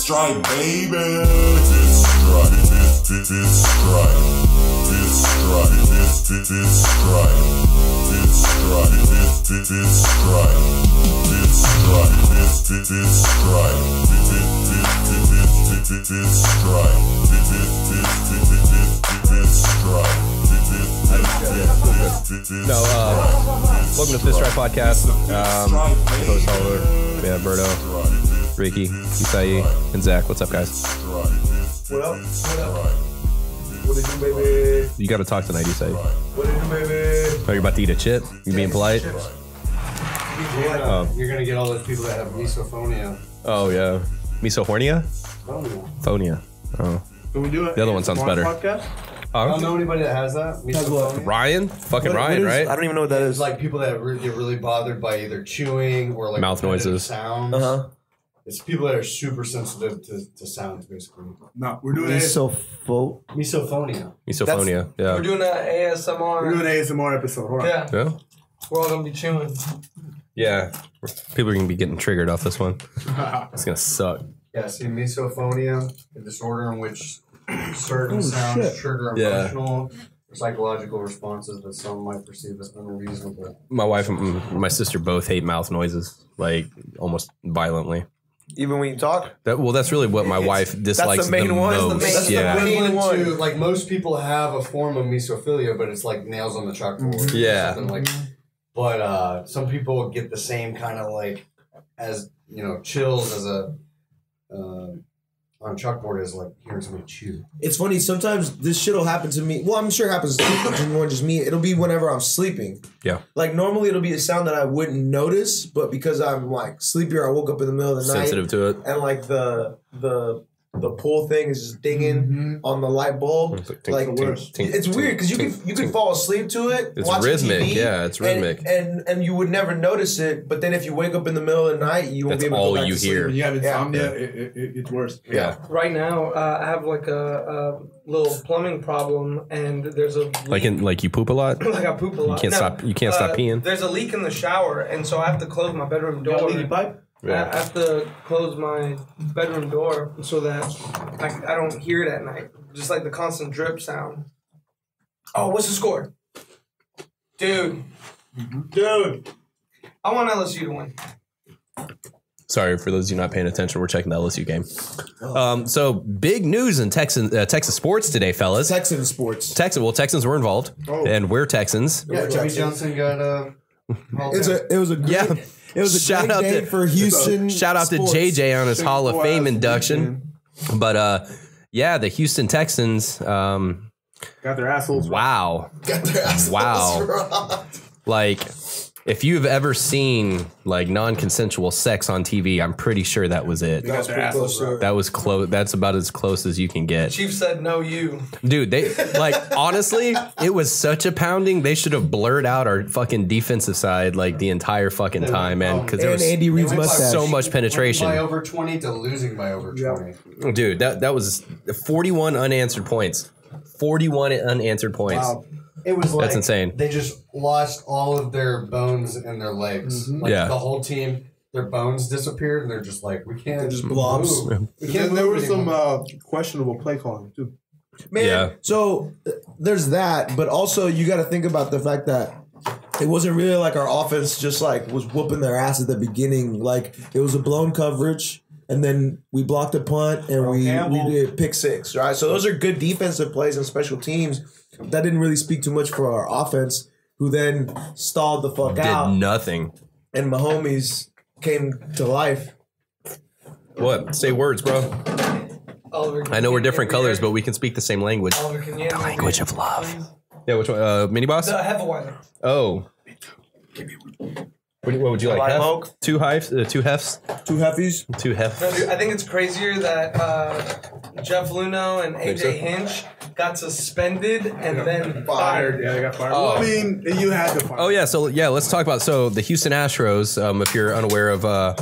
strike, baby. This strike, this strike, this strike, this strike, this strike, this strike, this strike, this strike, this strike, this strike. No, welcome to Fist Strike Podcast. Your host, Oliver. We have Roberto, Ricky, Isai, and Zach. What's up, guys? What up? What up? What it do, baby? You got to talk tonight, Isai. What it do, baby? Are you about to eat a chip? You being polite? You're gonna get all those people that have misophonia. Oh, yeah. Misophonia? Phonia. Oh. Can we do it? The other one sounds better. Podcast? I don't know anybody that has that. Misophonia. Ryan? Fucking Ryan, right? I don't even know what that It's is. like people that get really bothered by either chewing or like Mouth noises. sounds. It's people that are super sensitive to sounds, basically. No, we're doing Misophonia. Misophonia, yeah. We're doing an ASMR. We're doing an ASMR episode. Hold on. Yeah. Yeah? We're all gonna be chewing. Yeah. People are going to be getting triggered off this one. It's going to suck. Yeah, see, misophonia, a disorder in which certain sounds trigger Yeah. emotional or psychological responses that some might perceive as unreasonable. My wife and my sister both hate mouth noises, like almost violently. Even when you talk? That's really what my wife dislikes the main one. most. That's the yeah. Equivalent to, like, most people have a form of mesophilia, but it's like nails on the chalkboard. Yeah. Something like, but some people get the same kind of like, as you know, chills as a on a chalkboard is like hearing somebody chew. It's funny, sometimes this shit will happen to me. Well, I'm sure it happens to more than just me. It'll be whenever I'm sleeping. Yeah. Like, normally it'll be a sound that I wouldn't notice, but because I'm, like, sleepier, I woke up in the middle of the night. Sensitive to it. And, like, the pull thing is just dinging on the light bulb. Like, it's weird because you can fall asleep to it. It's watching rhythmic. TV, Yeah, it's rhythmic. And you would never notice it, but then if you wake up in the middle of the night, you won't That's be able to go all back you to sleep. hear. When you have insomnia, it's worse. Yeah. Right now, I have like a little plumbing problem, and there's a leak. Like you poop a lot? Like I poop a lot. You can't stop peeing? There's a leak in the shower, and so I have to close my bedroom door. Leaky pipe? I have to close my bedroom door so that I don't hear it at night. Just like the constant drip sound. Oh, what's the score? Dude. Dude. I want LSU to win. Sorry, for those of you not paying attention, we're checking the LSU game. So, big news in Texas sports today, fellas. Texan sports. Texans were involved, and we're Texans. Yeah, Jimmy Johnson got It was a great, it was a Shout great out day to- for Houston. Shout out sports. to JJ on his Hall of Fame Weekend. induction. But yeah, the Houston Texans. Got their assholes. Wow. Got their assholes Wow. robbed. Like, if you've ever seen like non-consensual sex on TV, I'm pretty sure that was it. Got their assholes. That was close. That's about as close as you can get. Chief said no you. Dude, they like honestly, it was such a pounding. They should have blurred out our fucking defensive side like the entire fucking time, man, because there And was Andy Reid's mustache. so much by penetration. over 20 to losing by over 20. Dude, that was 41 unanswered points. 41 unanswered points. Wow. It was like That's insane. They just lost all of their bones in their legs. Like Yeah. the whole team, their bones disappeared, and they're just like, we can't. They're just blobs. move. We And can't then there move was some anymore. questionable play calling too. Man, Yeah. so there's that, but also you got to think about the fact that it wasn't really like our offense just like was whooping their ass at the beginning. Like, it was a blown coverage, and then we blocked a punt, and we did pick six, right? So those are good defensive plays and special teams. That didn't really speak too much for our offense, who then stalled the fuck Did out, nothing. and my homies came to life. What? Say words, bro. Oliver, I know we're different colors, but we can speak the same language. Oliver, can you the language of love. Yeah, which one? Mini boss? The Hefeweizen. Oh. What would you like? Lime Hef? oak. Two hefts? Two hefts? Two hefties. Two hefts. No, dude, I think it's crazier that Jeff Luno and AJ so? Hinch got suspended and then fired. Yeah, they got fired. Oh. Well, I mean, you had to fire. Oh yeah, so yeah, let's talk about the Houston Astros. If you're unaware of I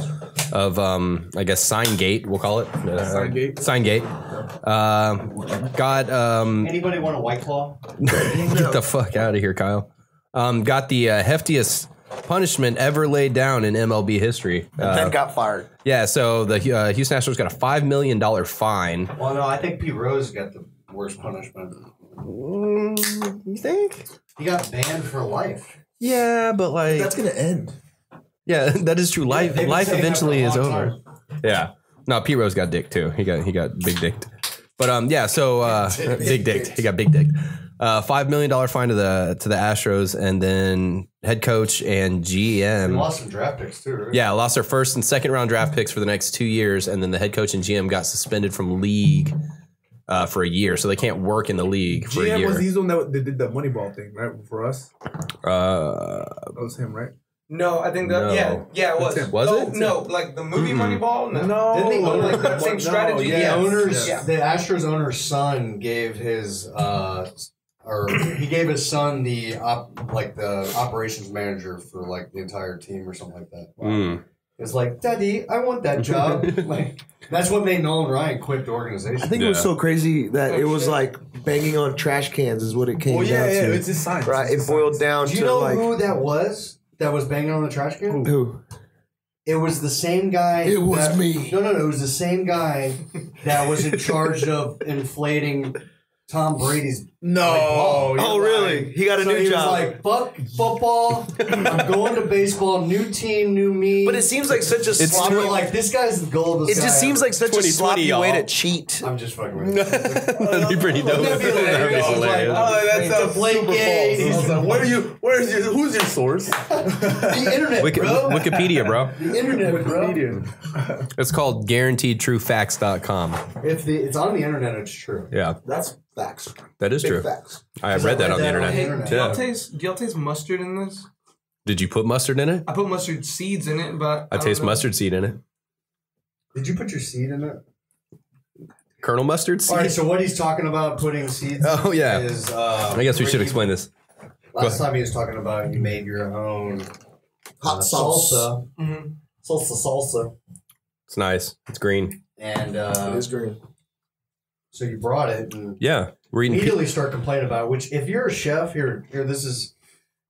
guess Signgate, we'll call it Signgate. Signgate. Got Anybody want a White Claw? get the fuck out of here, Kyle. Got the heftiest punishment ever laid down in MLB history. And then got fired. Yeah, so the Houston Astros got a $5 million fine. Well, no, I think Pete Rose got the worst punishment. You think? He got banned for life. Yeah, but like That's gonna end. yeah, that is true. Life they've been life saying that eventually for a is long over. time. Yeah. No, Pete Rose got dick too. He got big dicked. But yeah, so big dicked. He got big dicked. $5 million fine to the Astros, and then head coach and They GM. lost some draft picks too, right? Yeah, lost their first and second round draft picks for the next 2 years, and then the head coach and GM got suspended from league for a year, so they can't work in the league for a GM year. was he's the one that did the Moneyball thing, right? For us, that was him, right? No, I think that No. yeah, it was. That's him. Was Oh, it? no, like the movie Moneyball. No, No, didn't they own like that same strategy? yeah. The owners, Yeah. the Astros owner's son gave his he gave his son the operations manager for like the entire team or something like that. Mm. It's like, Daddy, I want that job. Like that's what made Nolan Ryan quit the organization. I think it was Yeah. so crazy that Oh, it was shit. like banging on trash cans is what it came Oh down yeah, to. it's his sign. Right, it boiled down Do you to know like who that was banging on the trash can? who? It was the same guy. It was that- me. No, it was the same guy that was in charge of inflating Tom Brady's. No, Like, Oh really? He got a So new he job. was like, fuck football. I'm going to baseball. New team, new me. But it seems like such a It's sloppy. We're like, this guy's the goal. It just seems like such a 2020, sloppy y'all. way to cheat. I'm just fucking with you. That'd be pretty dope. That'd be hilarious. That'd be hilarious. Oh, that It's sounds a Blake super Gay. false. I was like, where's your, who's your source? The internet, bro. Wikipedia, bro. The internet, bro. Comedian. It's called guaranteedtruefacts.com. It's on the internet, it's true. Yeah, That's facts. that is Big true. facts. I have read that on the internet. Hey, internet. do y'all Yeah. taste mustard in this? Did you put mustard in it? I put mustard seeds in it, but I don't taste know. mustard seed in it. Did you put your seed in it? Kernel mustard seed? All right, so what he's talking about putting seeds Oh, yeah. is... I guess we should explain this. Last time he was talking about you made your own Hot sauce. salsa. Mhm. Salsa. It's nice. It's green. And It is green. so you brought it and Yeah. We're eating immediately start complaining about it, which if you're a chef, here this is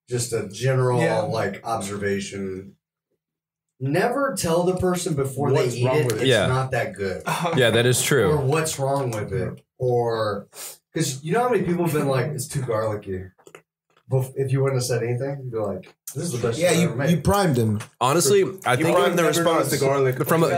just a general Yeah. like observation. Never tell the person before What's they eat wrong it with it's it. Yeah. not that good. Yeah, that is Or true. what's wrong with it. Or because you know how many people have been like, it's too garlicky. If you wouldn't have said anything, you'd be like, this is the best Yeah, shit I've ever made. you primed him. Honestly, I You think primed the Never response. noticed the garlic. from a I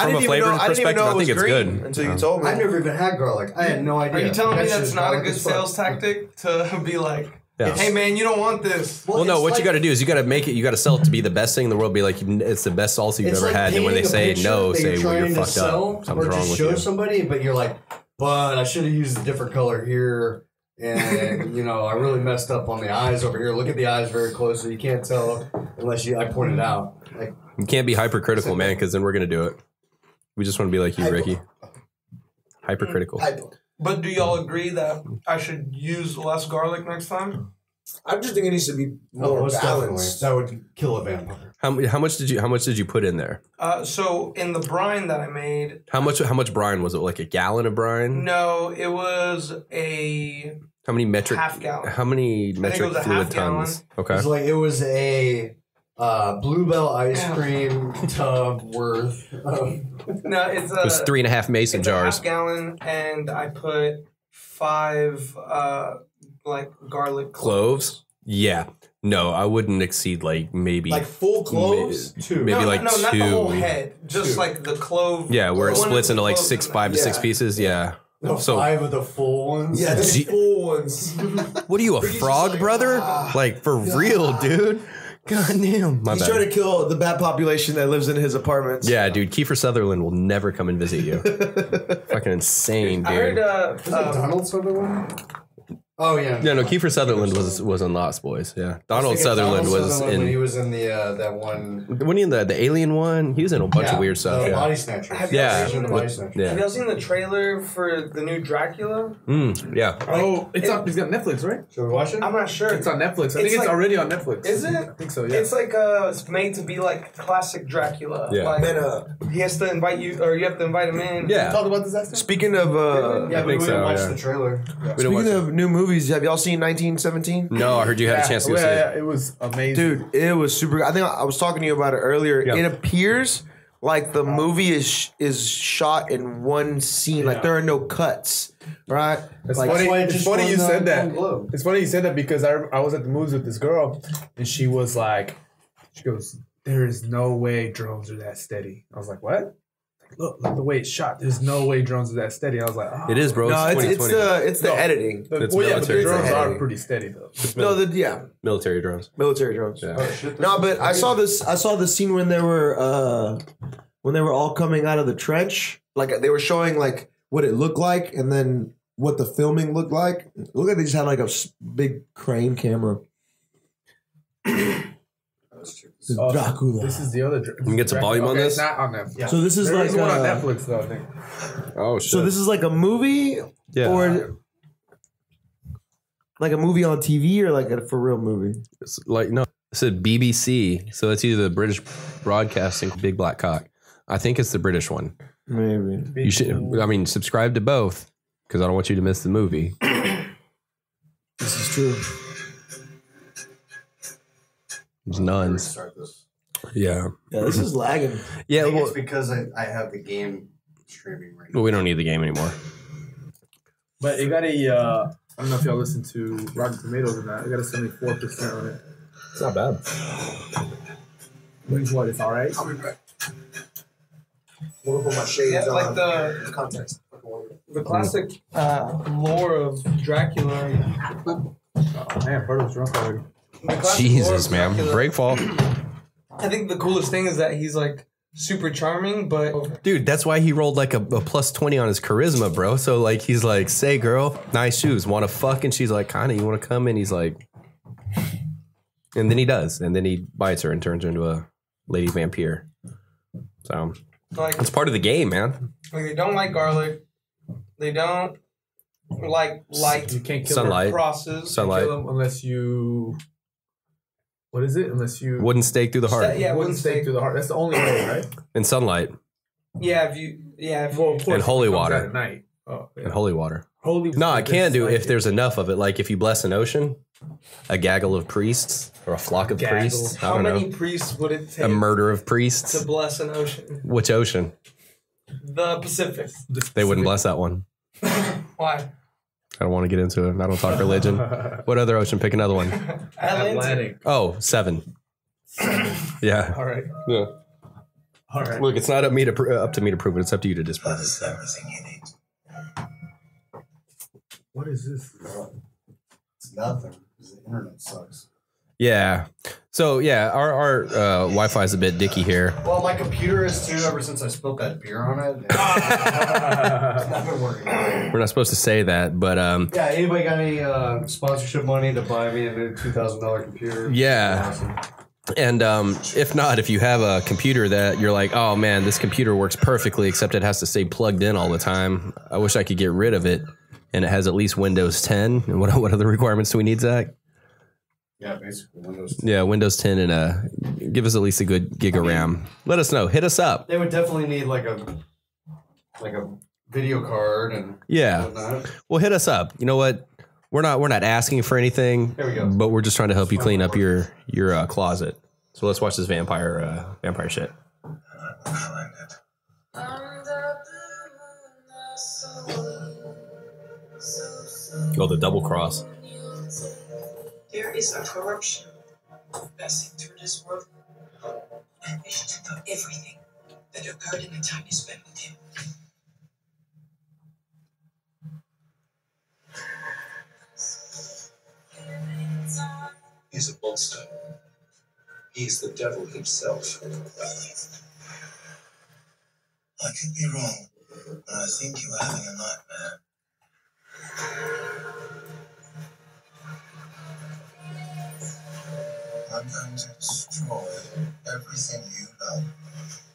didn't even flavor know- I didn't even perspective, know I it was think it's green good. until you told me. I've never even had garlic. I had no idea. Are you telling me That that's shit's not a garlic good as fuck. sales tactic to be like, Yeah. hey man, you don't want this? Well, no, it's what you like- got to do is you got to make it. You got to sell it to be the best thing in the world. Be like, it's the best salsa you've It's ever like had. And when they painting a say picture no, that say, well, trying you're to fucked sell, up. Something's or wrong just with show you. somebody, but you're like, but I should have used a different color here. And, I really messed up on the eyes over here. Look at the eyes very closely. You can't tell unless I point it out. Like, You can't be hypercritical, man, because then we're gonna do it. We just want to be like you, Ricky. Hypercritical. But do y'all agree that I should use less garlic next time? I just think it needs to be more most definitely. balanced. That would kill a vampire. How much did you put in there? So in the brine that I made, How much brine was it? Like a gallon of brine? no, it was a How many metric? half gallon. How many it metric was a fluid half gallon. tons? Okay. It was a Bluebell ice cream tub worth of. No, it's It was 3.5 mason it's a jars. half gallon, and I put 5 garlic Cloves? Yeah. No, I wouldn't exceed like maybe Like full cloves? Two. maybe no, like no, 2. not the whole head, just like the clove. Yeah, where it one of splits the into like cloves in 5 to 6 Yeah. pieces. Yeah. No, So 5 of the full ones. Yeah, the Gee- full ones. what are you, a Ricky's frog, just like, brother? ah. Like for real, dude. God damn. My He's bad. trying to kill the bat population that lives in his apartments. Yeah, dude, Kiefer Sutherland will never come and visit you. Fucking insane, I heard dude. Was it Donald Sutherland? Oh, yeah. Yeah, no, Kiefer Sutherland was in Lost Boys. Yeah, Donald Sutherland was when he in. was in the that one. When he in the alien one, he was in a bunch of weird stuff. The Yeah, Body Snatchers. Have you yeah, seen the Body Snatchers. Have yeah. y'all seen the trailer for the new Dracula? Yeah. Oh, it's got Netflix, right? Should we watch it? I'm not sure. It's on Netflix. I It's think it's like- already on Netflix. Is it? I think so. Yeah. It's like it's made to be like classic Dracula. Yeah. Like, Man, he has to invite you, or you have to invite him in. Yeah. Talk about this, Esther? speaking of Yeah, but we think didn't so, watch yeah. the trailer. We don't watch speaking it. of new movies movies. Have y'all seen 1917? No, I heard you had a chance to go see it. It was amazing. Dude, it was super. I think I was talking to you about it earlier. Yeah. It appears like the movie is shot in one scene. Like there are no cuts, right? It's Like, funny. why it It's just funny won you the said that. Golden Globe. It's funny you said that because I was at the movies with this girl and she was like, she goes, "There is no way drones are that steady." I was like, "What?" Look the way it's shot. There's no way drones are that steady. I was like, oh. It is, bro. no, it's 2020. the No. editing. It's But the military drones drones. are pretty steady though. No, Military drones. military drones. Yeah. No, but I saw the scene when they were all coming out of the trench. Like they were showing like what it looked like, and then what the filming looked like. Look like they just had like a big crane camera. Oh, Dracula. This is the other. You can get some volume on this? It's not on Netflix. So this is There like is one on a, Netflix though. I think. Oh shit. so this is like a movie yeah. or like a movie on TV or like a for real movie. It's like no, it said BBC, so it's either the British Broadcasting Big Black Cock. I think it's the British one. Maybe. You should. I mean, subscribe to both because I don't want you to miss the movie. This is true. There's nuns. Start this. Yeah. Yeah, this is lagging. Yeah. I think Well, it's because I have the game streaming right now. well, we don't need the game anymore. But it got a. I don't know if y'all listen to Rotten Tomatoes or not. It got a 74% on it. It's not bad. Means what? It's all right. I'll be back. I'm gonna put my shades Yeah, on. like the Context. classic lore of Dracula. Oh, man, Proto's drunk already. The classic Jesus, lore of man. Dracula. Breakfall. I think the coolest thing is that he's like super charming, but Dude, that's why he rolled like a plus 20 on his charisma, bro. So, like, he's like, say, girl, nice shoes. Want to fuck? And she's like, kind of, you want to come in? He's like, and then he does. And then he bites her and turns her into a lady vampire. So, like, it's part of the game, man. they don't like garlic. They don't like light You can't kill Sunlight. crosses. Sunlight. them unless you. What is it? Unless you. Wooden stake through the heart. Yeah, wouldn't wooden stake stake. through the heart. That's the only way, right? And sunlight. Yeah, if Well, of course, And holy it comes water. out at night. Oh, yeah. And holy water. Holy. No, I can do Like if there's enough of it. Like if you bless an ocean, a gaggle of priests, or a flock of Gaggle. priests. I how don't many know. priests would it take A murder of priests. to bless an ocean? Which ocean? The Pacific. They wouldn't bless that one. Why? I don't want to get into it. I don't talk religion. What other ocean? Pick another one. Atlantic. Oh, 7. Yeah. All right. Yeah. All right. Look, it's not up to me to prove it. It's up to you to disprove it. everything you need. What is this? It's nothing. 'Cause the internet sucks. Yeah. So yeah, our Wi-Fi is a bit dicky here. Well, my computer is too. Ever since I spilled that beer on it, it's not been working. We're not supposed to say that, but Yeah. Anybody got any sponsorship money to buy me a new $2,000 computer? Yeah. Awesome. and if not, if you have a computer that you're like, oh man, this computer works perfectly, except it has to stay plugged in all the time. I wish I could get rid of it, and it has at least Windows 10. And what other requirements do we need, Zach? Yeah, basically Windows. Yeah, Windows 10 and give us at least a good gig of RAM. Let us know. Hit us up. They would definitely need like a video card and Yeah. whatnot. Well, hit us up. You know what? We're not asking for anything, There we go. but we're just trying to help you clean up your closet. So let's watch this vampire shit. Find it. Oh, the double cross. There is a corruption passing through this world. I wish to know everything that occurred in the time you spent with him. He's a monster. He's the devil himself. I could be wrong, but I think you're having a nightmare. I'm going to destroy everything you love.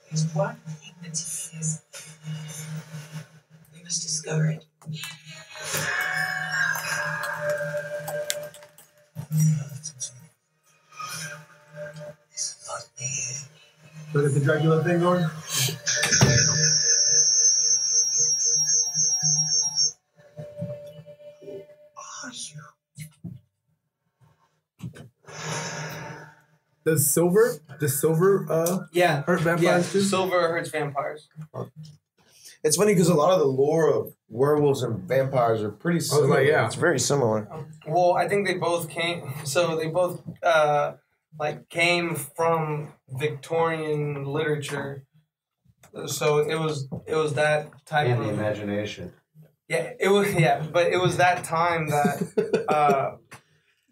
There's one thing that he fears. We must discover it. You have to do. It's not me. Look at the Dracula thing going. Are you. Does silver Yeah. hurt vampires too? Silver hurts vampires. It's funny because a lot of the lore of werewolves and vampires are pretty similar. like, yeah. It's very similar. Well, I think they both came. So they both came from Victorian literature. So it was that type And of the imagination. Yeah, it was but it was that time that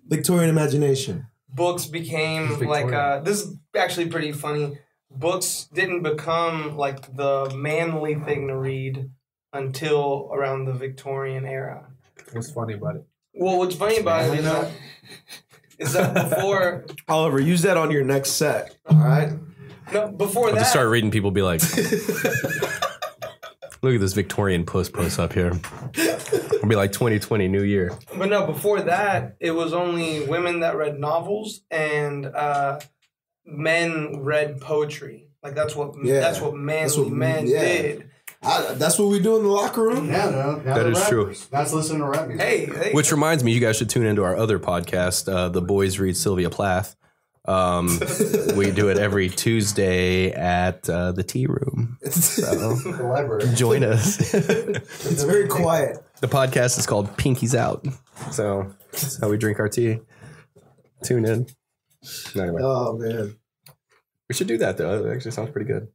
Victorian imagination. books became like this is actually pretty funny. Books didn't become like the manly thing to read until around the Victorian era. What's funny about it? Well, what's funny about it is that before Oliver, use that on your next set. All right. before I'll that just start reading people be like, look at this Victorian puss up here. It'll be like 2020 New Year. But no, before that, it was only women that read novels and men read poetry. Like that's what manly men did. That's what we do in the locker room. Yeah, no. That is true. That's listening to rap music. Hey, Which reminds me, you guys should tune into our other podcast, The Boys Read Sylvia Plath. We do it every Tuesday at the Tea Room. So The library. join us. It's very quiet. The podcast is called Pinkies Out. So that's how we drink our tea. Tune in. Anyway, Oh man. we should do that though. It actually sounds pretty good.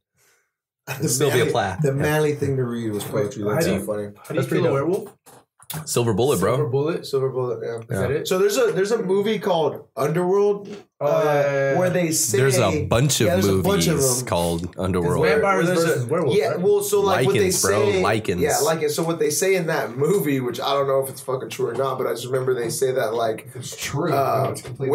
Sylvia Plath. The manly thing to read was poetry. That's so funny. How do you feel a werewolf? Silver Bullet, bro. Silver bullet. Silver Bullet. Yeah. Is that it? So there's a movie called Underworld where they say There's a bunch of there's a movies bunch of them. called Underworld. Vampires There's versus werewolves. Yeah, right? well, so like what they Lichens, bro, say, lichens. yeah, like so what they say in that movie, which I don't know if it's fucking true or not, but I just remember they say that like It's true. No, it's completely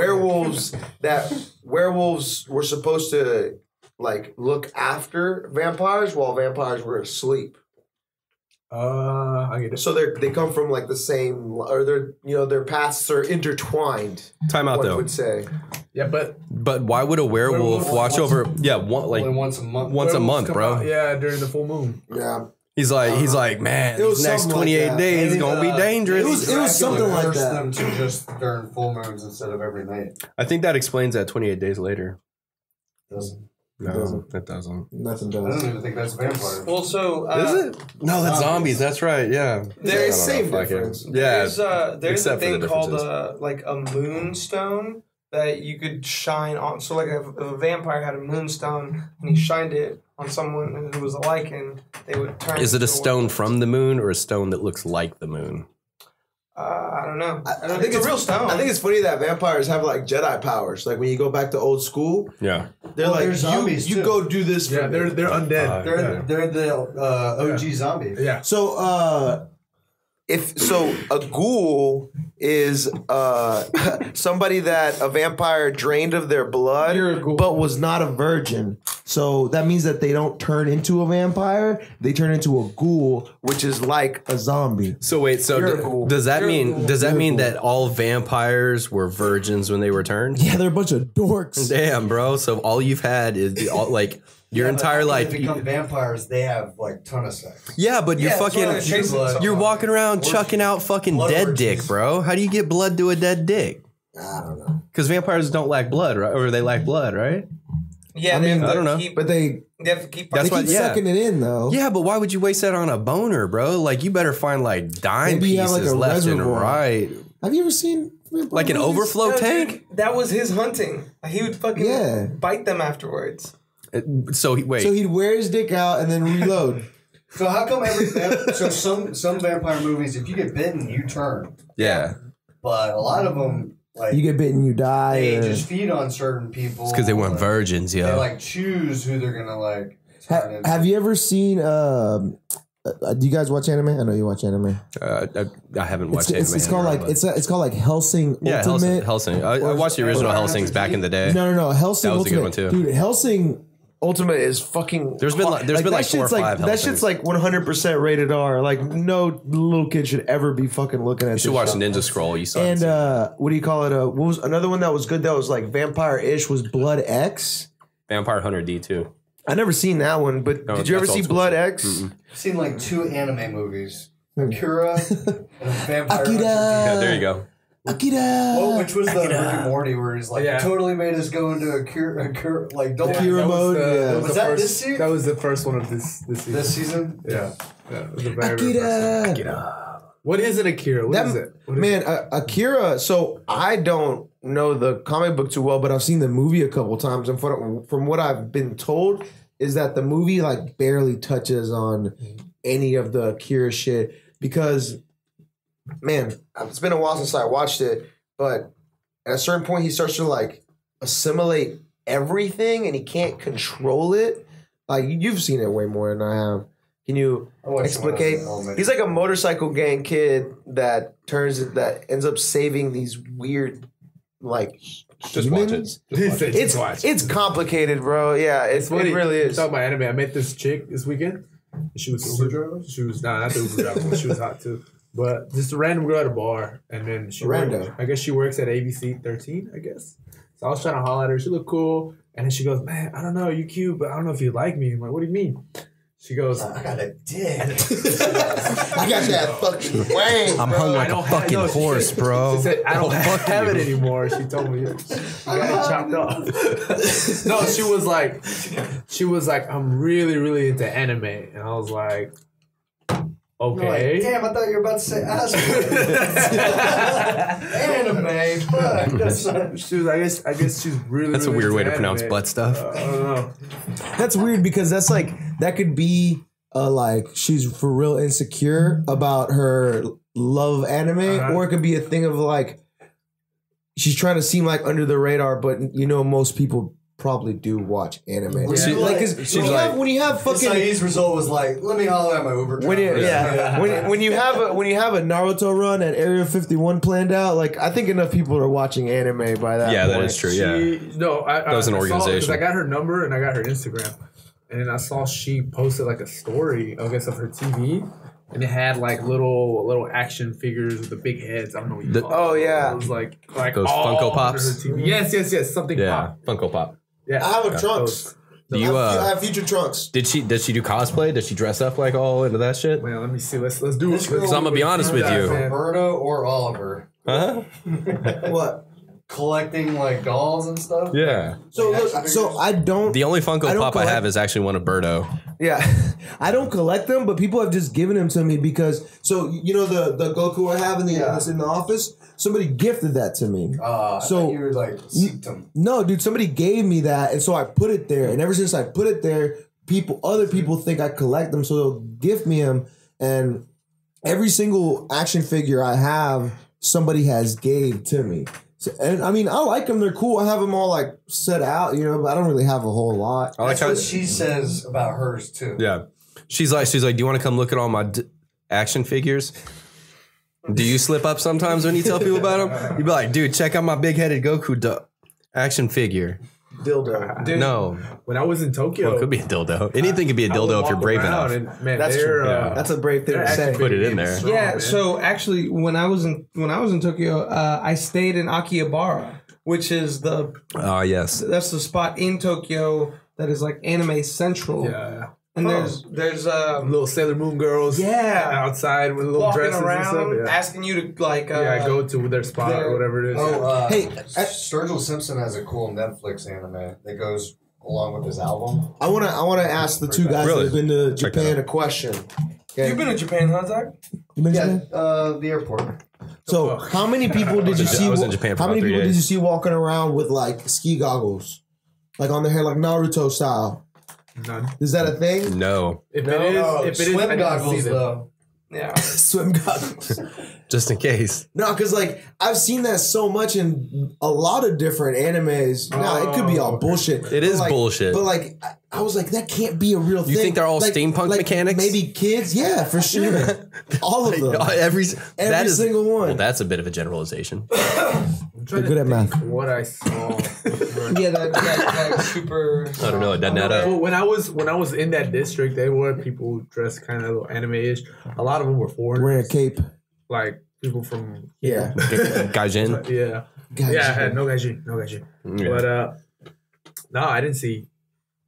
werewolves were supposed to like look after vampires while vampires were asleep. I get it. So they come from like the same, or their paths are intertwined. Time out One though. would say. Yeah, but But why would a werewolf watch over? Yeah, only once a month. once a werewolves month, come bro. out, yeah, during the full moon. Yeah, He's like, man, It was these next something like 28 that. days Maybe, gonna be dangerous. it was something like Forced that. them to just during full moons instead of every night. I think that explains that 28 days later. Doesn't. No, it doesn't. Nothing I does. don't even think that's vampire. well, so Is it? No, that's zombies. That's right. Yeah. There's I don't know, same fuck it. difference. Yeah. there's a except for the thing called differences. like a moonstone that you could shine on. So like if a vampire had a moonstone and he shined it on someone who was a lichen, they would turn. Is it a into stone werewolf. from the moon or a stone that looks like the moon? I don't know. I think think it's a real stone. I think it's funny that vampires have like Jedi powers. Like when you go back to old school, Yeah. they're Well, like, they're zombies, you too. go do this. Yeah, for they're me. undead. They're the OG zombies. yeah. So so a ghoul is somebody that a vampire drained of their blood, You're a ghoul. but was not a virgin. So that means that they don't turn into a vampire; they turn into a ghoul, which is like a zombie. So wait, so You're a ghoul. does that You're a mean ghoul. does that You're a mean ghoul. that all vampires were virgins when they were turned? Yeah, they're a bunch of dorks. Damn, bro. So all you've had is all, like your entire When life. they become vampires, they have like ton of sex. Yeah, but you're Yeah, that's why they're fucking chasing someone. you're walking around chucking out fucking blood dead orgies. dick, bro. How do you get blood to a dead dick? I don't know, Because vampires don't lack blood, right? Or they lack blood, right? Yeah, I they mean, have I to don't know. Keep, but they have to keep. That's keep why- yeah. sucking it in though. Yeah, but why would you waste that on a boner, bro? Like you better find like dime Maybe you have, pieces like, a left and reservoir. right, Have you ever seen like an overflow No, tank. dude, that was his hunting. He would fucking Yeah. bite them afterwards. So wait, So he'd wear his dick out and then reload. So how come so some vampire movies, if you get bitten, you turn, yeah, but a lot of them like You get bitten, you die. they or- just feed on certain people. it's because they weren't like, virgins, They yo. like choose who they're gonna like. turn into. Have you ever seen? Do you guys watch anime? I know you watch anime. I haven't watched it. It's called like it's called like Helsing yeah, Ultimate. Helsing. I watched the original Helsing's back in the day. No, Helsing That was a good Ultimate. one, too. Dude, Helsing Ultimate is fucking. There's been like 4 or that shit's 5 That shit's like 100% rated R. Like no little kid should ever be fucking looking at. You this should watch shit. Ninja Scroll. You saw And it. what do you call it? What was another one that was good? That was like vampire-ish. Was Blood X? Vampire Hunter D2. I never seen that one, but No, did you ever that's see old school Blood shit. X? I've seen like 2 anime movies. Akira, and Vampire Akira. Yeah, there you go. Akira. Well, which was the Rick and Morty where he's like, Yeah. totally made us go into Akira like double Akira mode. Yeah. Was that this season? That was the first one of this season. This season? Yeah. It was the very, very first one. Akira. What is an Akira? What is it? What is Man, it? Akira. So I don't know the comic book too well, but I've seen the movie a couple times, and from what I've been told, is that the movie like barely touches on any of the Akira shit because, man, it's been a while since I watched it, but at a certain point he starts to like assimilate everything, and he can't control it. Like you've seen it way more than I have. Can you explicate? He's like a motorcycle gang kid that ends up saving these weird, like, Just watch humans. it. It's complicated, bro. Yeah, it really is. Talk about anime. I met this chick this weekend. She was Uber driver? She was not the Uber driver. But she was hot too. But just a random girl at a bar, and then I guess she works at ABC 13. I guess. So I was trying to holler at her. She looked cool, and then she goes, "Man, I don't know, you cute, but I don't know if you like me." I'm like, "What do you mean?" She goes, I got a dick. I got that fucking wang. I'm hung like a fucking horse, bro. She said, I don't have it anymore. She told me she got it chopped off. No, she was like, I'm really, really into anime. And I was like, okay. Like, damn, I thought you were about to say anime. Fuck. She was, I guess she's really. That's a really weird way to into pronounce anime. butt stuff. I don't know. That's weird because that's like that could be like she's for real insecure about her love of anime, or it could be a thing of like she's trying to seem like under the radar, but most people probably do watch anime. Yeah. When you have fucking Isai's result was like, let me holler at my Uber driver. when you have a Naruto run at Area 51 planned out, like I think enough people are watching anime by that point. That is true. That was an organization. I got her number and I got her Instagram, and then I saw she posted like a story, I guess, of her TV. And it had like little action figures with the big heads. I don't know what you call it. Oh yeah, it was like those Funko Pops. Yes, something. Yeah, pop. Funko Pop. Yeah, I have a Trunks. Do you? I have future Trunks. Does she do cosplay? Does she dress up like all into that shit? Man, let me see. Let's do it. Because I'm gonna be honest with you. Roberto or Oliver. Huh? What? Collecting like dolls and stuff. Yeah. So look, so I don't. The only Funko Pop I have is actually one of Birdo. Yeah, I don't collect them, but people have just given them to me because. So the Goku I have in the office. Somebody gifted that to me. So you were like, no, dude. Somebody gave me that, and so I put it there. And ever since I put it there, other people think I collect them, so they'll gift me them. And every single action figure I have, somebody has gave to me. So, and I mean, I like them. They're cool. I have them all like set out, but I don't really have a whole lot. That's what she says about hers too. Yeah, she's like, do you want to come look at all my action figures? Do you slip up sometimes when you tell people about them? You'd be like, dude, check out my big-headed Goku action figure. Dildo. Dude, no. When I was in Tokyo, Well, it could be a dildo. Anything could be a dildo if you're brave enough. And, man, That's true. Yeah. That's a brave thing to say. Put it in there. Yeah. So actually, when I was in Tokyo, I stayed in Akihabara, which is Yes. that's the spot in Tokyo that is like anime central. Yeah. And there's little Sailor Moon girls. Yeah. Outside with little walking dresses around, and stuff. Yeah. asking you to like Go to their spot or whatever it is. Hey, Sturgill Simpson has a cool Netflix anime that goes along with his album. I wanna ask the two guys that have been to Japan a question. Okay. You've been to Japan, huh, Zach? You been to Japan? The airport. So how many people did you see? I was in Japan for how many about 3 people days. did you see walking around with like ski goggles, like on their head, like Naruto style? None. Is that a thing? No. If it is, swim I didn't goggles see them. though. Yeah. Swim goggles. Just in case. No, because like I've seen that so much in a lot of different animes. Now it could be all bullshit. It is like, bullshit. But like I was like, that can't be a real thing. You think they're all like, steampunk mechanics? Maybe kids, yeah, for sure. All of them. Every single one. Well, that's a bit of a generalization. They're good at math. What I saw. Yeah, that super. I don't know. It doesn't add up. Well, when I was in that district, they were people dressed kind of anime-ish. A lot of them were foreigners. Wearing a cape. Like people from Yeah. Gaijin. yeah. Gaijin. Yeah, I had no gaijin. Yeah. But no, I didn't see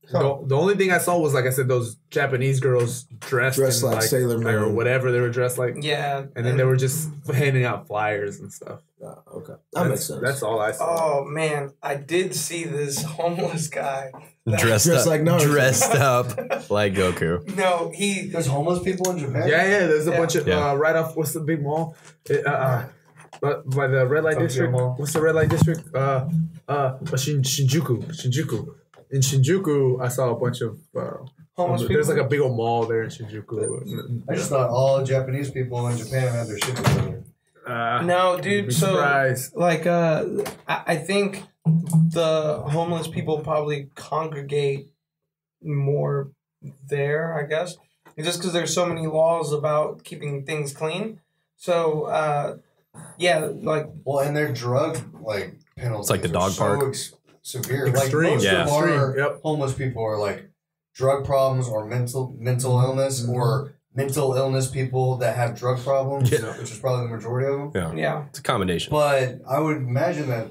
The only thing I saw was, like I said, those Japanese girls dressed in, like Sailor Moon or whatever they were dressed like. Yeah. And then they were just handing out flyers and stuff. Okay, that makes sense. That's all I saw. Oh man, I did see this homeless guy. Dressed Dressed up, like Naruto. dressed up like Goku. No, There's homeless people in Japan. Yeah, there's a bunch of Yeah. right off. What's the big mall? By the red light Tokyo district. Mall. What's the red light district? Shinjuku. In Shinjuku, I saw a bunch of homeless people. there's like a big old mall there in Shinjuku. I just thought all Japanese people in Japan had their shit together. No, dude. Be So, surprised. like, I think the homeless people probably congregate more there. I guess just because there's so many laws about keeping things clean. So, yeah, like, Well, and their drug like penalties. It's like the dog are park. So severe. Extreme. Like most Yeah. of our Extreme, yep. homeless people are like drug problems or mental illness or mental illness people that have drug problems, Yeah. which is probably the majority of them. Yeah, yeah. it's a combination. But I would imagine that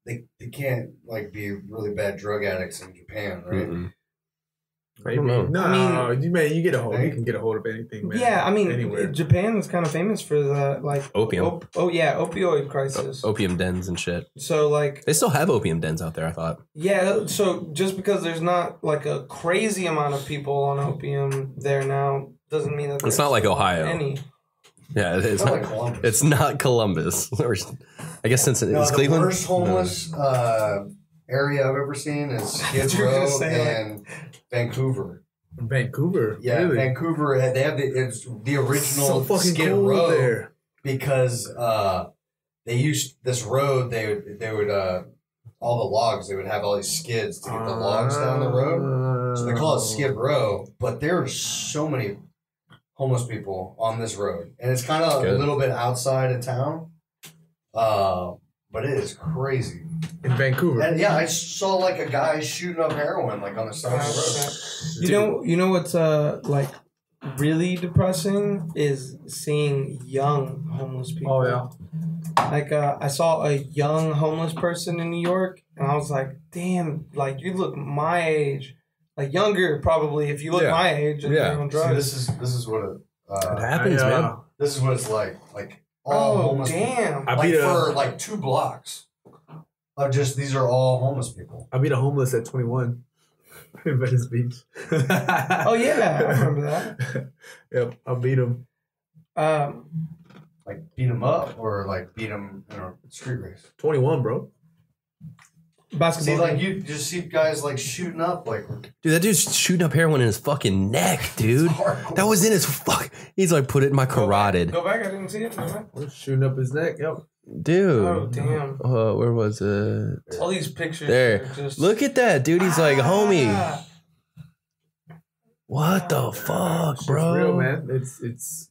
they can't like be really bad drug addicts in Japan, right? Mm-mm. Maybe. know. No, I mean- you get a hold. You can get a hold of anything, man. Yeah, I mean, anywhere. Japan is kind of famous for the like Opium. opioid crisis. Opium dens and shit. So like, They still have opium dens out there, I thought. yeah. So just because there's not like a crazy amount of people on opium there now doesn't mean that It's there's not like Ohio. any. Yeah, it's Not not. like Columbus. It's not Columbus. Or, I guess since No, it's the Cleveland. worst homeless area I've ever seen is Skid You were gonna Row say, and Vancouver. Vancouver. Yeah, really? Vancouver. They have it's the original So fucking Skid cold Row there. because they used this road. They would all the logs. They would have all these skids to get the logs down the road. So they call it Skid Row. But there are so many homeless people on this road, and it's kind of a Good. little bit outside of town. But it is crazy. In Vancouver. And yeah, I saw like a guy shooting up heroin like on the side of the road. You know what's like really depressing is seeing young homeless people. Oh yeah. Like I saw a young homeless person in New York, and I was like, "Damn! Like you look my age, like younger probably if you look Yeah. my age and Yeah. you're on See, drugs." this is what It happens, man. this is what it's like. Like all Oh homeless people. damn! I Like beat for a like 2 blocks of just these are all homeless people. I beat a homeless at 21 in Venice Beach. Oh yeah, I remember that. Yep, I beat him. Like beat them up or like beat them in a street race. 21, bro. Basketball. See, like you just see guys like shooting up like Dude, that dude's shooting up heroin in his fucking neck, dude. That was in his fuck. He's like, put it in my carotid. Go back. I didn't see it. Go back. Shooting up his neck. Yep. Dude. Oh damn! Where was it? All these pictures. There. are Just, Look at that, dude. He's like, homie. Ah. What the fuck, It's bro? real, man. It's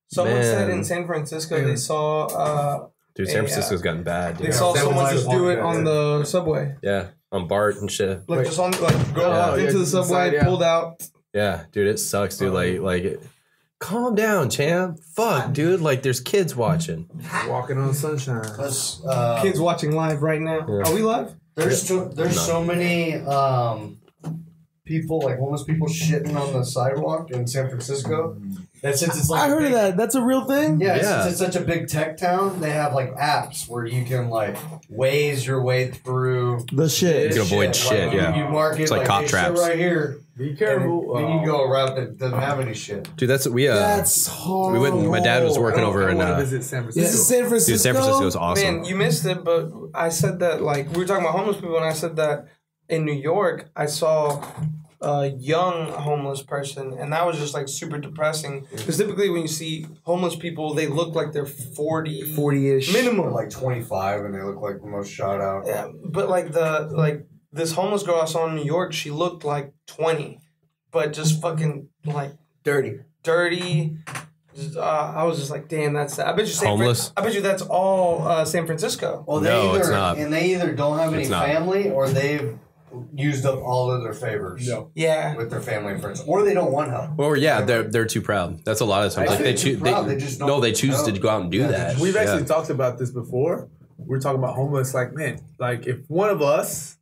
Someone said Man. in San Francisco they saw Dude, San Yeah. Francisco's gotten bad, they dude. saw San someone just do it Francisco. on the subway. Yeah, on BART and shit. Like just on like go Yeah. into the subway, Inside, yeah. pulled out. Yeah, dude, it sucks, dude. Calm down, champ. Fuck, dude. Like, there's kids watching. walking on sunshine. Plus, Kids watching live right now. Yeah. Are we live? there's so many people like homeless people shitting on the sidewalk in San Francisco. That since it's like I heard of big- that. That's a real thing. Yeah, Yeah. since it's such a big tech town, they have like apps where you can like waze your way through. The shit. You can avoid Like, shit, yeah. You mark it It's like cop hey, sit traps. right here. Be careful. And you go a route that doesn't have any shit. Dude, that's That's horrible. we went. My dad was working over in. I want to visit San This Francisco. is San Francisco. Dude, San Francisco's awesome. Man, you missed it, but I said that like we were talking about homeless people, and I said that in New York I saw a young homeless person, and that was just like super depressing. Because typically when you see homeless people, they look like they're 40-ish They're minimum. like 25 and they look like the most shot out. Yeah, but like this homeless girl I saw in New York, she looked like 20, but just fucking like dirty. Just, I was just like, damn, that's. I bet you Homeless? I bet you that's all San Francisco. Well, No, it's not. And they either don't have any It's not. family or they've used up all of their favors Yeah. with their family and friends, or they don't want help. Or yeah, they're too proud. That's a lot of times. Like they choose. They just don't No, they choose to know. go out and do Yeah, they that. just- We've actually Yeah. talked about this before. We're talking about homeless. Like, man, like if one of us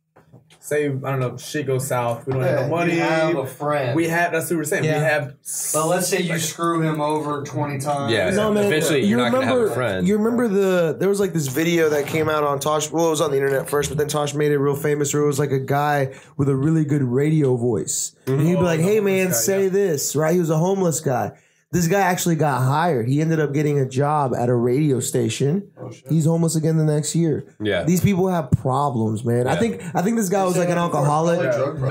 say, I don't know, shit goes south. We don't have no money. You have a friend. That's what we're saying. Yeah. We have. But let's say you screw him over 20 times. Yeah. No, man, Eventually, you're not gonna have a friend. You remember there was like this video that came out on Tosh. Well, it was on the internet first, but then Tosh made it real famous. Where it was like a guy with a really good radio voice, and he'd be like, "Hey, man, say this." Right? He was a homeless guy. This guy actually got hired. He ended up getting a job at a radio station. Oh, shit. He's homeless again the next year. Yeah. These people have problems, man. I think this guy was like an alcoholic.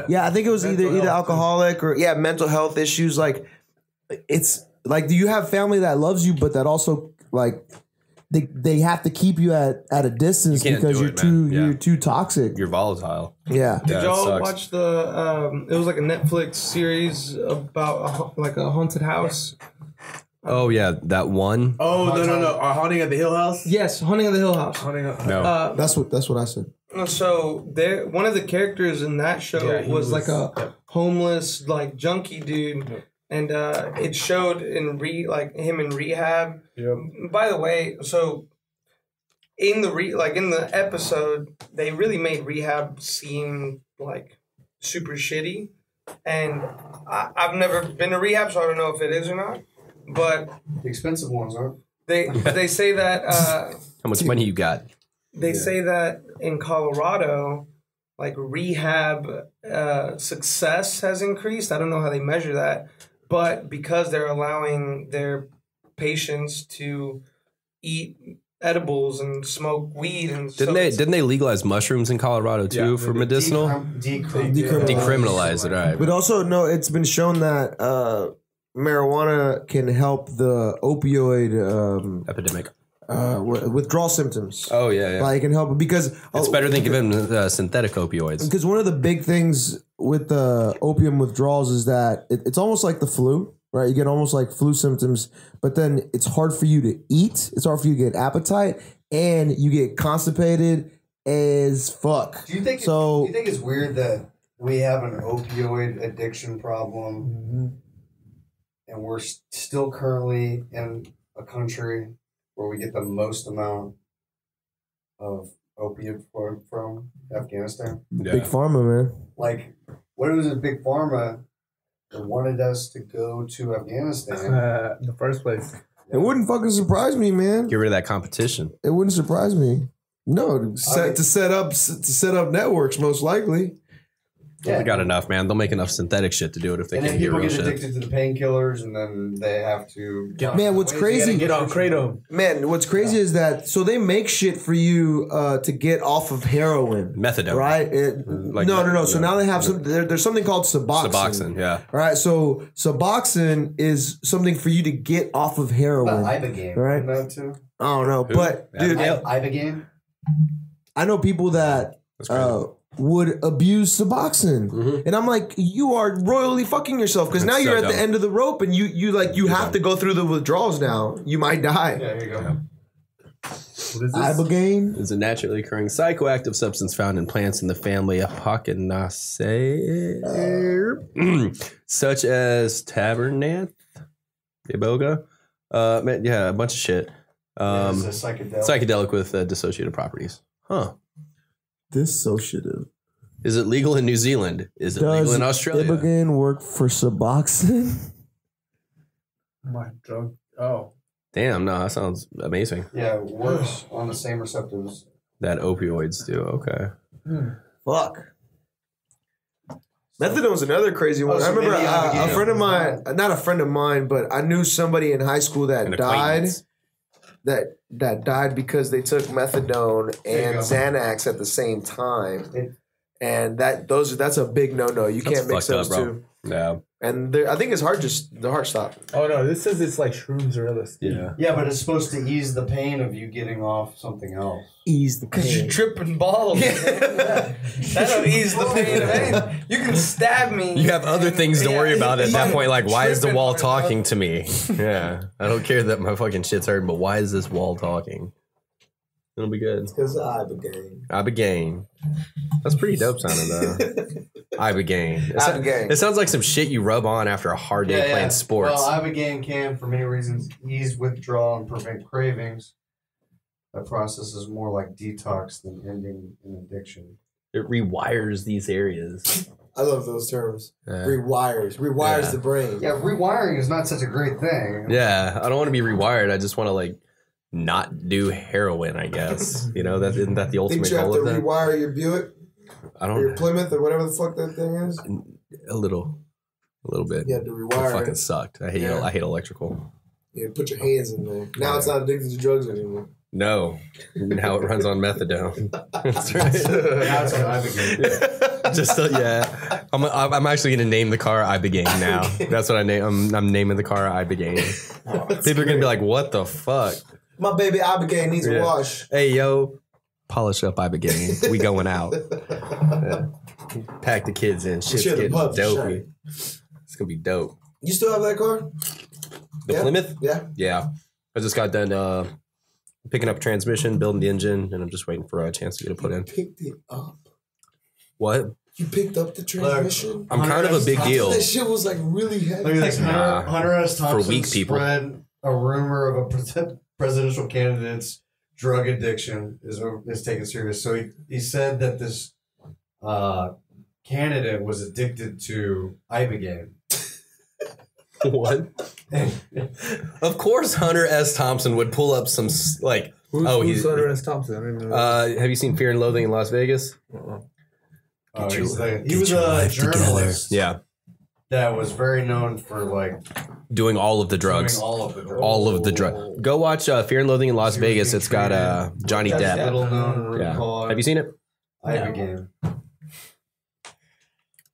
Yeah, I think it was either alcoholic or mental health issues. Like, it's like, do you have family that loves you, but that also like they have to keep you at a distance because you're too toxic. You're volatile. Yeah. Did y'all sucks. watch the? It was like a Netflix series about like a haunted house. Oh yeah, that one. Oh no! Our Haunting at the Hill House. Yes, Haunting of the Hill House. No. That's what I said. So one of the characters in that show was like a homeless like junkie dude, and it showed him in rehab. Yep. By the way, so in the episode, they really made rehab seem like super shitty, and I've never been to rehab, so I don't know if it is or not. But The expensive ones aren't. they say that How much money you got? they say that in Colorado, like rehab success has increased. I don't know how they measure that, but because they're allowing their patients to eat edibles and smoke weed and Didn't they legalize mushrooms in Colorado too for medicinal? Decriminalize it, all right. But also, no, it's been shown that marijuana can help the opioid Epidemic. withdrawal symptoms. Oh yeah. Like, it can help because It's better than giving synthetic opioids. Because one of the big things with the opium withdrawals is that it's almost like the flu, right? You get almost like flu symptoms, but then it's hard for you to eat. It's hard for you to get appetite, and you get constipated as fuck. Do you think it's weird that we have an opioid addiction problem, and we're still currently in a country where we get the most amount of opiate from Afghanistan? Yeah. Big pharma, man. Like, what was it, Big Pharma that wanted us to go to Afghanistan? In the first place. It wouldn't fucking surprise me, man. Get rid of that competition. It wouldn't surprise me. No, to set up networks, most likely. They got enough, man. They'll make enough synthetic shit to do it if they And can then get people real get shit. addicted to the painkillers, and then they have to. Man, what's crazy? Get on kratom. Man, what's crazy is that so they make shit for you to get off of heroin, Methadone. right? Like No. So yeah. now they have some. There's something called Suboxone. Suboxone, yeah. All right, so Suboxone is something for you to get off of heroin. Ibogaine, right? That too. I don't know, but dude, Ibogaine. I know people that would abuse Suboxone, and I'm like, you are royally fucking yourself because now That's you're so at the dumb. end of the rope, and you have to go through the withdrawals now. You might die. Yeah, here you go. What is this? Ibogaine. Is a naturally occurring psychoactive substance found in plants in the family of Hawkenaceae, such as Tabernath, Iboga. A bunch of shit. It's a psychedelic. Psychedelic with dissociative properties. Huh. Dissociative. Is it legal in New Zealand? Is it legal in Australia? Ibogaine work for Suboxone? My drug. Oh. Damn, no, that sounds amazing. Yeah, it works on the same receptors. That opioids do. Okay. Fuck. Methadone's another crazy one. Oh, so I remember maybe a Ibogaine. friend of mine, not a friend of mine, but I knew somebody in high school that An died. acquaintance. That died because they took methadone and Xanax at the same time, and that's a big no. You That's can't mix fucked up, those bro. two. Yeah. And I think his heart stopped. Oh no! This says it's like shrooms or LSD. Yeah. Yeah, but it's supposed to ease the pain of you getting off something else. Ease the Because you're pain. tripping balls. That'll ease the pain of anything. You can stab me. You have other things to worry about at that point. Like, why is the Tripping wall hard talking to me? Yeah. I don't care that my fucking shit's hurting, but why is this wall talking? It'll be good. Because Ibogaine. Ibogaine. That's pretty dope sounding, though. Ibogaine. Ibogaine. It sounds like some shit you rub on after a hard day playing sports. Well, Ibogaine can, for many reasons, ease withdrawal and prevent cravings. That process is more like detox than ending an addiction. It rewires these areas. I love those terms. Yeah. Rewires Yeah. the brain. Yeah, rewiring is not such a great thing. Yeah, I don't want to be rewired. I just want to like not do heroin. I guess that isn't that the Think ultimate you have goal to of that. rewire your Buick I or your don't. Plymouth or whatever the fuck that thing is? A little bit. You have to It rewire fucking it. sucked. I Yeah. hate electrical. Yeah, put your hands in there. Now it's not addicted to drugs anymore. No, now it runs on methadone. That's right. That's what I became. Just yeah, I'm actually gonna name the car Ibogaine now. That's what I name. I'm naming the car Ibogaine. People are gonna be like, "What the fuck?" My baby Abigail needs a wash. Hey yo, polish up Ibogaine. We going out. Yeah. Pack the kids in. Shit's Shit, the getting pub's dopey. It's gonna be dope. You still have that car? The Plymouth? Yeah. Yeah. I just got done picking up transmission, building the engine, and I'm just waiting for a chance to get it put in. Picked it up. What? You picked up the transmission? I'm kind of a big deal. That shit was like really heavy. Look at this. Nah. Hunter S. Thompson For weak people. spread a rumor of a presidential candidate's drug addiction is taken serious. So he said that this candidate was addicted to Ibogaine. What? Of course, Hunter S. Thompson would pull up some like. Who's Hunter S. Thompson? I don't even know. Have you seen Fear and Loathing in Las Vegas? He was a journalist Yeah, that was very known for like doing all of the drugs. doing all of the drugs. All of the drugs. Go watch Fear and Loathing in Las Vegas. It's got Johnny Depp. Little known root Yeah. cause. Have you seen it? Ibogaine.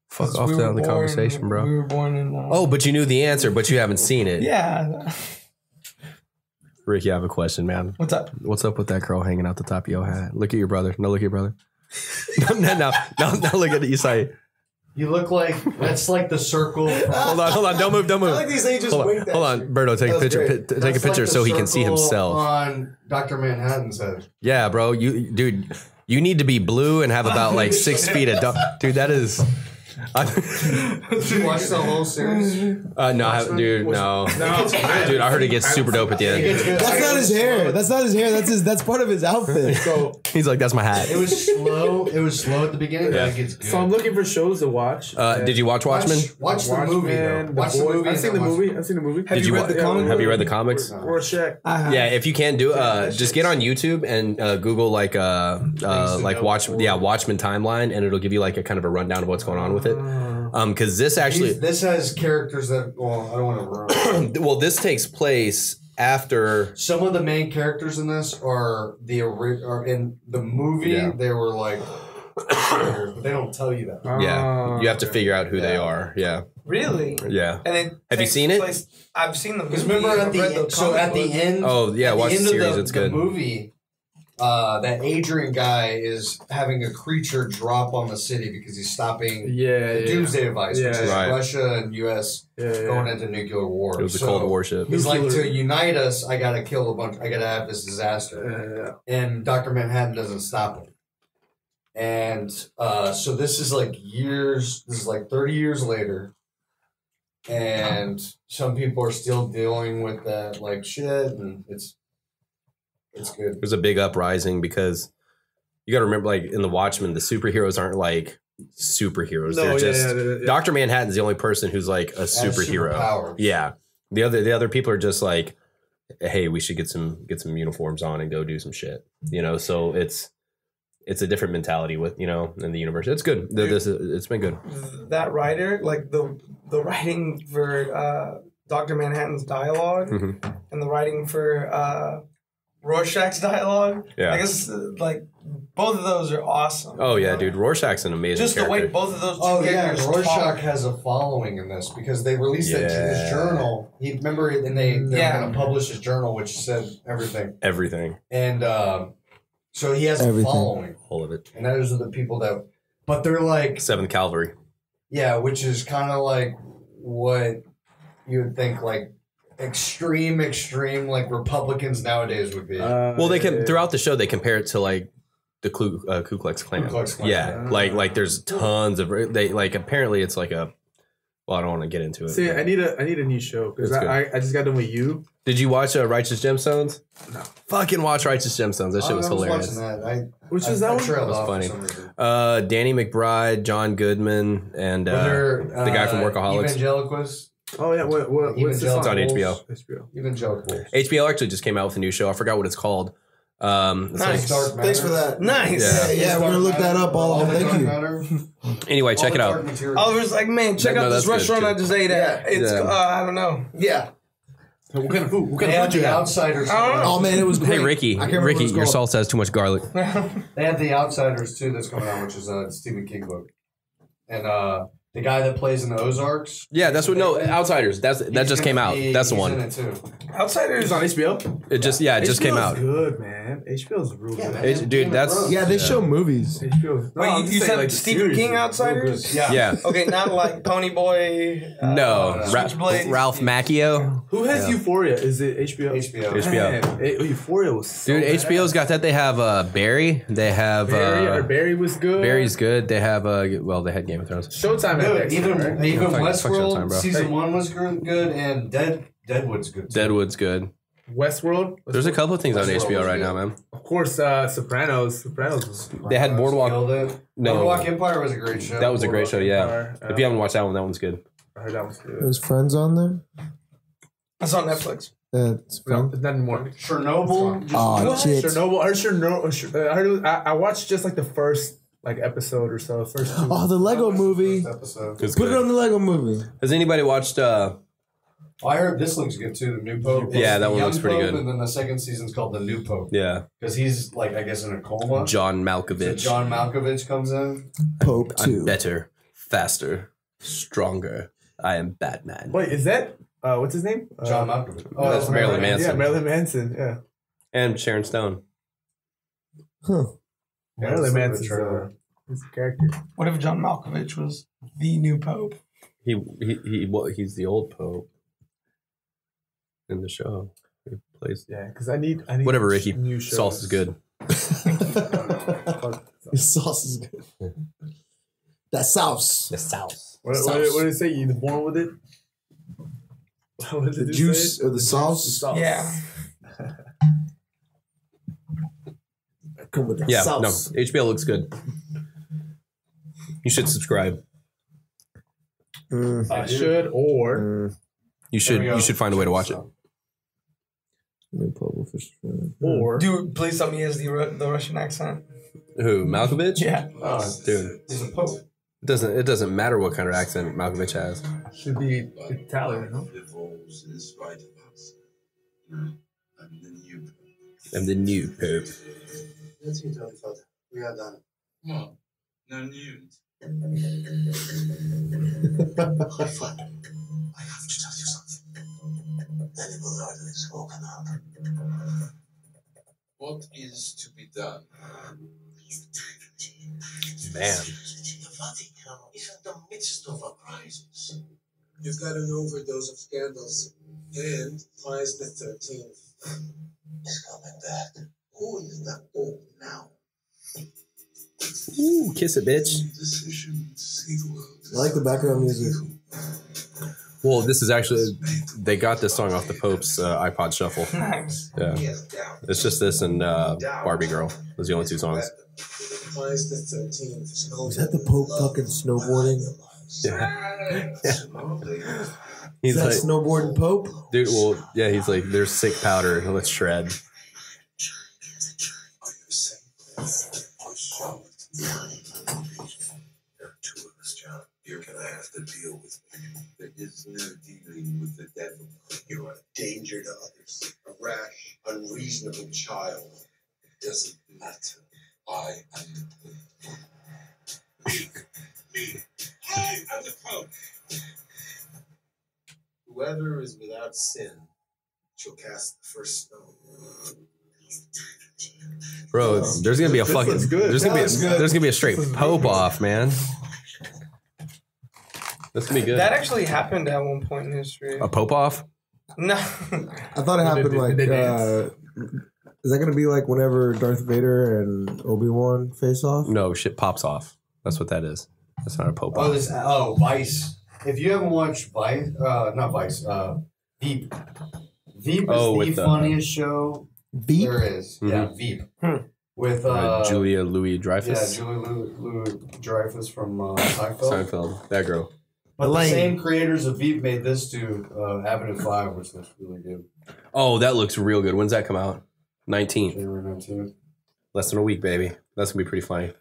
Fuck Since off we were down the born- conversation, bro. We were born in. Oh, but you knew the answer, but you haven't seen it. Yeah. Ricky, I have a question, man. What's up? What's up with that curl hanging out the top of your hat? Look at your brother. No, look at your brother. no, look at Isai. You look like that's like the circle. Hold on. Don't move. I like these they just Hold winked on, that hold on. shit. Berto, take a That was picture. great. Take a That's picture like the so he can see circle himself. on Dr. Manhattan's head. Yeah, bro. Dude, you need to be blue and have about like 6 feet of dog. Dude, that is. Did you watch the whole series? No, dude, no. Dude, I heard it gets super dope at the end. That's not his hair. That's not his hair. That's part of his outfit. So He's like, that's my hat. It was slow. It was slow at the beginning, Yeah. but it gets good. I'm looking for shows to watch. Did you watch Watchmen? Watch the movie. Though. Watch the movie. I've seen the movie. I've seen the movie. Did you read the comic? Have you read the comics? Rorschach. Yeah, if you can do just get on YouTube and Google like Watchmen timeline, and it'll give you like a kind of a rundown of what's going on with it. Because this actually, This has characters that. Well, I don't want to ruin. well, this takes place after. Some of the main characters in this are in the movie. Yeah. They were like, but they don't tell you that. Yeah, you have to figure out who they are. Yeah, Really? yeah. And it Have you takes seen it? place- I've seen the movie. Because remember at I've read the end, so comic at the book. end. Oh yeah, at watch the end of series. It's good. The movie. That Adrian guy is having a creature drop on the city because he's stopping the Doomsday device, which is Right. Russia and U.S. going into nuclear war. It was a Cold War ship. He's like, to unite us, I gotta kill a bunch. I gotta have this disaster, and Dr. Manhattan doesn't stop him. And so this is like years. This is like 30 years later, and some people are still dealing with that like shit, and it's good. There's a big uprising because you got to remember, like in the Watchmen, the superheroes aren't like superheroes. They're just Dr. Manhattan's the only person who's like a superhero. superpowers. Yeah, the other people are just like, hey, we should get some uniforms on and go do some shit. So it's a different mentality with in the universe. It's good. It's been good. That writer, like the writing for Dr. Manhattan's dialogue and the writing for Rorschach's dialogue. Yeah. I guess like both of those are awesome. Oh yeah, dude, Rorschach's an amazing Just character. the way both of those two characters Rorschach talk. has a following in this because they released his journal. Remember, and they were going to publish his journal, which said everything. Everything. And so he has a following. All of it. And those are the people that, but they're like 7th Cavalry. Yeah, which is kind of like what you would think like extreme like Republicans nowadays would be. Well, they can throughout the show they compare it to like the Ku Klux Klan. Ku Klux Klan. Yeah, like there's tons of they like apparently it's like a. Well, I don't want to get into it. See, I need a new show because It's good. I just got done with You. Did you watch Righteous Gemstones? No. Fucking watch Righteous Gemstones. That shit was hilarious. Which is that one? That was funny. Danny McBride, John Goodman, and the guy from Workaholics. Evangelicals. Oh yeah, what's this It's on HBO. Evangelicals. HBO actually just came out with a new show. I forgot what it's called. Nice. Thanks for that. Nice. Yeah, we're gonna look that up. All thank you. Anyway, check it out. Oliver's like, man, check out this restaurant I just ate at. It's I don't know. Yeah. What kind of food? What kind They of had food you the have? Outsiders. Oh man, it was great. Hey Ricky, your salsa has too much garlic. They had the Outsiders too that's coming out, which is a Stephen King book. And the guy that plays in the Ozarks. Yeah, that's what. No, Outsiders. That just came out. That's the one. In it too. Outsiders on HBO. It just came out. Good man. HBO's real good. Dude, that's they show movies. HBO. Wait, you said like Stephen King Outsiders? Yeah. Okay, not like Pony Boy. No, Switchblade. Ralph Macchio. Who has Euphoria? Is it HBO? HBO. Man, Euphoria was so Dude, badass. HBO's got that. They have Barry. They have Barry was good. Barry's good. They have well, they had Game of Thrones. Showtime. Dude, even Fuck Westworld Showtime, bro. season 1 was good, and Deadwood's good. Too. Deadwood's good. Westworld. There's a couple of things on HBO right now, man. Of course, Sopranos. Sopranos was They had Boardwalk. No, Boardwalk Empire was a great show. That was a great show. Yeah. Empire, If you haven't watched that one, that one's good. I heard that was good. There's Friends on there. That's on Netflix. It's No, fun. not anymore. Chernobyl. Oh shit. Chernobyl. I heard it was, I watched just like the first episode or so. First two. Oh, the Lego movie. Episode. It's Put good. it on the Lego movie. Has anybody watched? I heard this looks good too. The new Pope. Yeah, It's that the one looks young pretty Pope, good. And then the second season's called the new Pope Yeah, because he's like I guess in a coma. John So Malkovich. John Malkovich comes in. Pope I'm 2. better, faster, stronger. I am Batman. Wait, is that what's his name? John Malkovich. Oh, that's Marilyn Manson. Yeah, Marilyn Manson. Yeah, And Sharon Stone. Marilyn Manson's his character. What if John Malkovich was the new Pope? He's the old Pope in the show. He plays. Yeah, because I need Whatever, Ricky. New shows. Sauce is good. The sauce is good. That sauce. The sauce. What did it say? You born with it? What did The it juice say? or the sauce. Yeah. Come with the Yeah, sauce. no. HBO looks good. You should subscribe. I should or You should find a way to watch it. or Dude, please tell me he has the Russian accent. Who? Malkovich? Yeah. Dude. He's a Pope. It doesn't matter what kind of accent Malkovich has. should be Italian. No? Evolves in spite of us. I'm the new. I'm the new Pope. That's it, Holy Father. We are done. No, no news. Holy Father, I have to tell you something. Then it will hardly spoken of. What is to be done? Man. The Vatican is in the midst of a crisis. You've got an overdose of scandals. And Pius the 13th is coming back. Who is the Pope now? Ooh, kiss it, bitch. Decision to save the world. I like the background music. Well, this is actually, they got this song off the Pope's iPod Shuffle. Nice. Yeah. It's just this and Barbie Girl. Those are the only two songs. Pius the 13th is no Is that the Pope fucking snowboarding? Yeah. Is He's that like, snowboarding Pope? dude, well, yeah, he's like, there's sick powder. Let's shred. There are two of us, John. You're gonna have to deal with me. There is no dealing with the devil. You are a danger to others. A rash, unreasonable child. It doesn't matter. I am the Pope. Me. I am the Pope. Whoever is without sin shall cast the first stone. Bro, there's gonna be a fucking, looks good. there's gonna be That looks good. there's gonna be a straight Pope off, man. That's gonna be good. That actually happened at one point in history. A Pope off? No. I thought it happened like. Did they dance? Is that gonna be like whenever Darth Vader and Obi-Wan face off? No, shit pops off. That's what that is. That's not a Pope off. Vice. If you haven't watched Vice, not Vice, Veep. Veep is with the funniest show Veep? there is. Mhm. Yeah, Veep. With Julia Louis Dreyfus. Yeah, Julia Louis Dreyfus from Seinfeld. Seinfeld. That girl. But the same creators of Veep made this too, Avenue 5, which looks really good. Oh, that looks real good. When's that come out? 19th. January 19th. Less than a week, baby. That's gonna be pretty funny.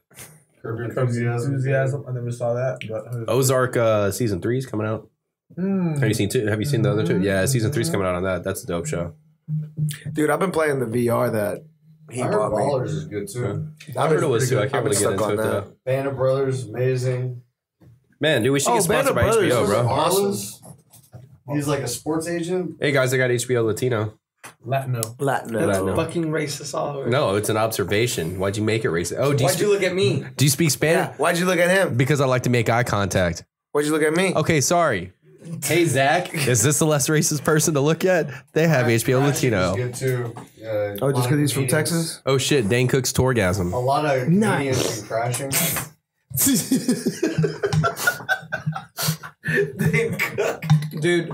Curb Your Curb Your Enthusiasm. Enthusiasm. I never saw that. But Ozark season 3 is coming out. Have you seen two? Have you seen the other two? Yeah, season 3 is coming out on that. That's a dope show. Dude, I've been playing the VR that he I heard bought me. Ballers is good too. I heard it was too. I I've can't been really get stuck into on it that. though. Band of Brothers, amazing. Man, dude, we should get Band sponsored of by Brothers HBO, was bro. Arliss. He's like a sports agent. Hey guys, I got HBO Latino. Latino. Latino. Fucking racist all over. No, it's an observation. Why'd you make it racist? Oh, Why'd you look at me? do you speak Spanish? Yeah. Why'd you look at him? Because I like to make eye contact. Why'd you look at me? Okay, sorry. Hey Zach, is this the less racist person to look at? They have HBO Latino. Good too. Oh, just because he's from Texas? Oh shit, Dane Cook's Tourgasm. A lot of comedians and crashing. Dude,